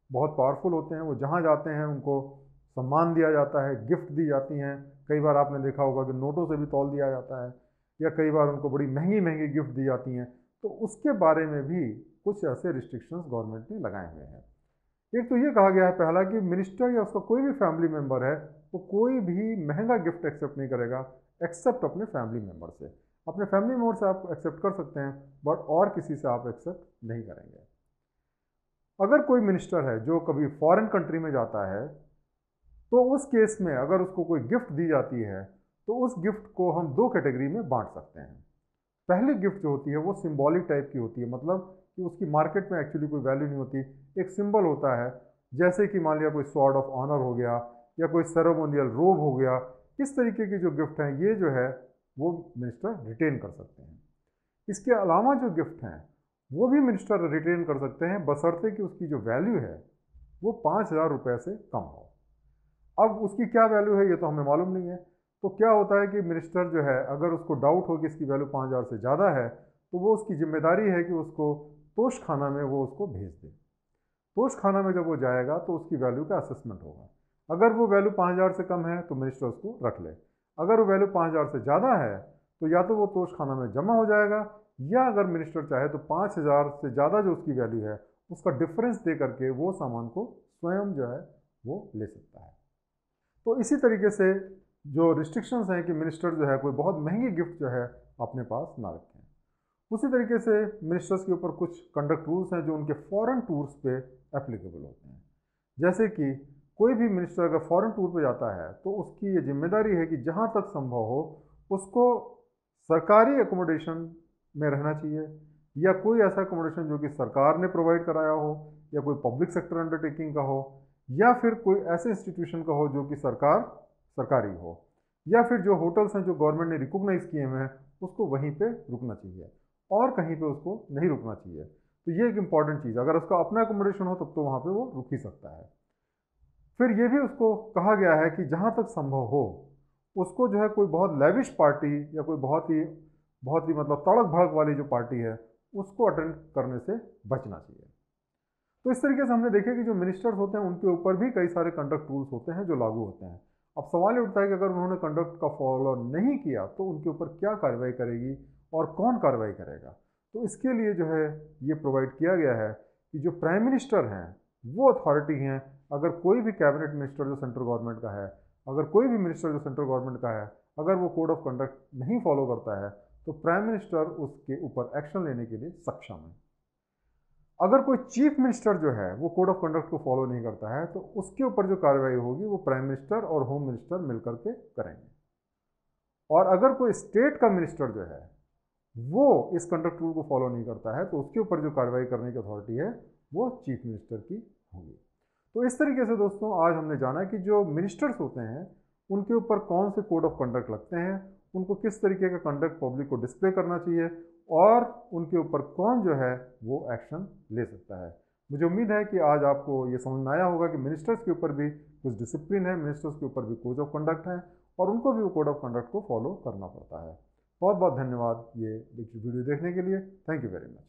बहुत पावरफुल होते हैं, वो जहाँ जाते हैं उनको सम्मान दिया जाता है, गिफ्ट दी जाती हैं। कई बार आपने देखा होगा कि नोटों से भी तौल दिया जाता है, या कई बार उनको बड़ी महंगी महंगी गिफ्ट दी जाती हैं। तो उसके बारे में भी कुछ ऐसे रिस्ट्रिक्शंस गवर्नमेंट ने लगाए हुए हैं। एक तो ये कहा गया है पहला कि मिनिस्टर या उसका कोई भी फैमिली मेंबर है वो कोई भी महंगा गिफ्ट एक्सेप्ट नहीं करेगा एक्सेप्ट अपने फैमिली मेंबर से। अपने फैमिली मेंबर से आप एक्सेप्ट कर सकते हैं बट और किसी से आप एक्सेप्ट नहीं करेंगे। अगर कोई मिनिस्टर है जो कभी फॉरेन कंट्री में जाता है तो उस केस में अगर उसको कोई गिफ्ट दी जाती है तो उस गिफ्ट को हम 2 कैटेगरी में बांट सकते हैं। पहली गिफ्ट जो होती है वो सिंबॉलिक टाइप की होती है, मतलब कि उसकी मार्केट में एक्चुअली कोई वैल्यू नहीं होती, एक सिंबल होता है। जैसे कि मान लिया कोई स्वॉर्ड ऑफ ऑनर हो गया या कोई सेरेमोनियल रोब हो गया। इस तरीके की जो गिफ्ट हैं ये जो है वो मिनिस्टर रिटेन कर सकते हैं। इसके अलावा जो गिफ्ट हैं वो भी मिनिस्टर रिटेन कर सकते हैं बशर्ते कि उसकी जो वैल्यू है वो 5,000 रुपये से कम हो। अब उसकी क्या वैल्यू है ये तो हमें मालूम नहीं है। तो क्या होता है कि मिनिस्टर जो है अगर उसको डाउट हो कि इसकी वैल्यू 5,000 से ज़्यादा है तो वो उसकी जिम्मेदारी है कि उसको तोश खाना में वो उसको भेज दे। तोश खाना में जब वो जाएगा तो उसकी वैल्यू का असेसमेंट होगा। अगर वो वैल्यू 5,000 से कम है तो मिनिस्टर उसको रख ले। अगर वो वैल्यू 5,000 से ज़्यादा है तो या तो वो तोश खाना में जमा हो जाएगा, या अगर मिनिस्टर चाहे तो 5,000 से ज़्यादा जो उसकी वैल्यू है उसका डिफरेंस दे करके वो सामान को स्वयं जो है वो ले सकता है। तो इसी तरीके से जो रिस्ट्रिक्शंस हैं कि मिनिस्टर जो है कोई बहुत महंगी गिफ्ट जो है अपने पास ना रखें। उसी तरीके से मिनिस्टर्स के ऊपर कुछ कंडक्ट रूल्स हैं जो उनके फॉरेन टूर्स पे एप्लीकेबल होते हैं। जैसे कि कोई भी मिनिस्टर अगर फॉरेन टूर पे जाता है तो उसकी ये जिम्मेदारी है कि जहाँ तक संभव हो उसको सरकारी एकोमोडेशन में रहना चाहिए, या कोई ऐसा एकोमोडेशन जो कि सरकार ने प्रोवाइड कराया हो, या कोई पब्लिक सेक्टर अंडरटेकिंग का हो, या फिर कोई ऐसे इंस्टीट्यूशन का हो जो कि सरकारी हो, या फिर जो होटल्स हैं जो गवर्नमेंट ने रिकॉग्नाइज किए हुए हैं उसको वहीं पे रुकना चाहिए और कहीं पे उसको नहीं रुकना चाहिए। तो ये एक इंपॉर्टेंट चीज़, अगर उसका अपना एकोमोडेशन हो तब तो वहाँ पे वो रुक ही सकता है। फिर ये भी उसको कहा गया है कि जहाँ तक संभव हो उसको जो है कोई बहुत लेविश पार्टी या कोई बहुत ही मतलब तड़क भड़क वाली जो पार्टी है उसको अटेंड करने से बचना चाहिए। तो इस तरीके से हमने देखा कि जो मिनिस्टर्स होते हैं उनके ऊपर भी कई सारे कंडक्ट रूल्स होते हैं जो लागू होते हैं। अब सवाल ये उठता है कि अगर उन्होंने कंडक्ट का फॉलो नहीं किया तो उनके ऊपर क्या कार्रवाई करेगी और कौन कार्रवाई करेगा। तो इसके लिए जो है ये प्रोवाइड किया गया है कि जो प्राइम मिनिस्टर हैं वो अथॉरिटी हैं। अगर कोई भी कैबिनेट मिनिस्टर जो सेंट्रल गवर्नमेंट का है, अगर कोई भी मिनिस्टर जो सेंट्रल गवर्नमेंट का है, अगर वो कोड ऑफ कंडक्ट नहीं फॉलो करता है तो प्राइम मिनिस्टर उसके ऊपर एक्शन लेने के लिए सक्षम है। अगर कोई चीफ मिनिस्टर जो है वो कोड ऑफ कंडक्ट को फॉलो नहीं करता है तो उसके ऊपर जो कार्रवाई होगी वो प्राइम मिनिस्टर और होम मिनिस्टर मिलकर के करेंगे। और अगर कोई स्टेट का मिनिस्टर जो है वो इस कंडक्ट रूल को फॉलो नहीं करता है तो उसके ऊपर जो कार्रवाई करने की अथॉरिटी है वो चीफ मिनिस्टर की होगी। तो इस तरीके से दोस्तों आज हमने जाना कि जो मिनिस्टर्स होते हैं उनके ऊपर कौन से कोड ऑफ कंडक्ट लगते हैं, उनको किस तरीके का कंडक्ट पब्लिक को डिस्प्ले करना चाहिए और उनके ऊपर कौन जो है वो एक्शन ले सकता है। मुझे उम्मीद है कि आज आपको ये समझ में आया होगा कि मिनिस्टर्स के ऊपर भी कुछ डिसिप्लिन है, मिनिस्टर्स के ऊपर भी कोड ऑफ कंडक्ट है और उनको भी वो कोड ऑफ कंडक्ट को फॉलो करना पड़ता है। बहुत बहुत धन्यवाद ये वीडियो देखने के लिए। Thank you very much.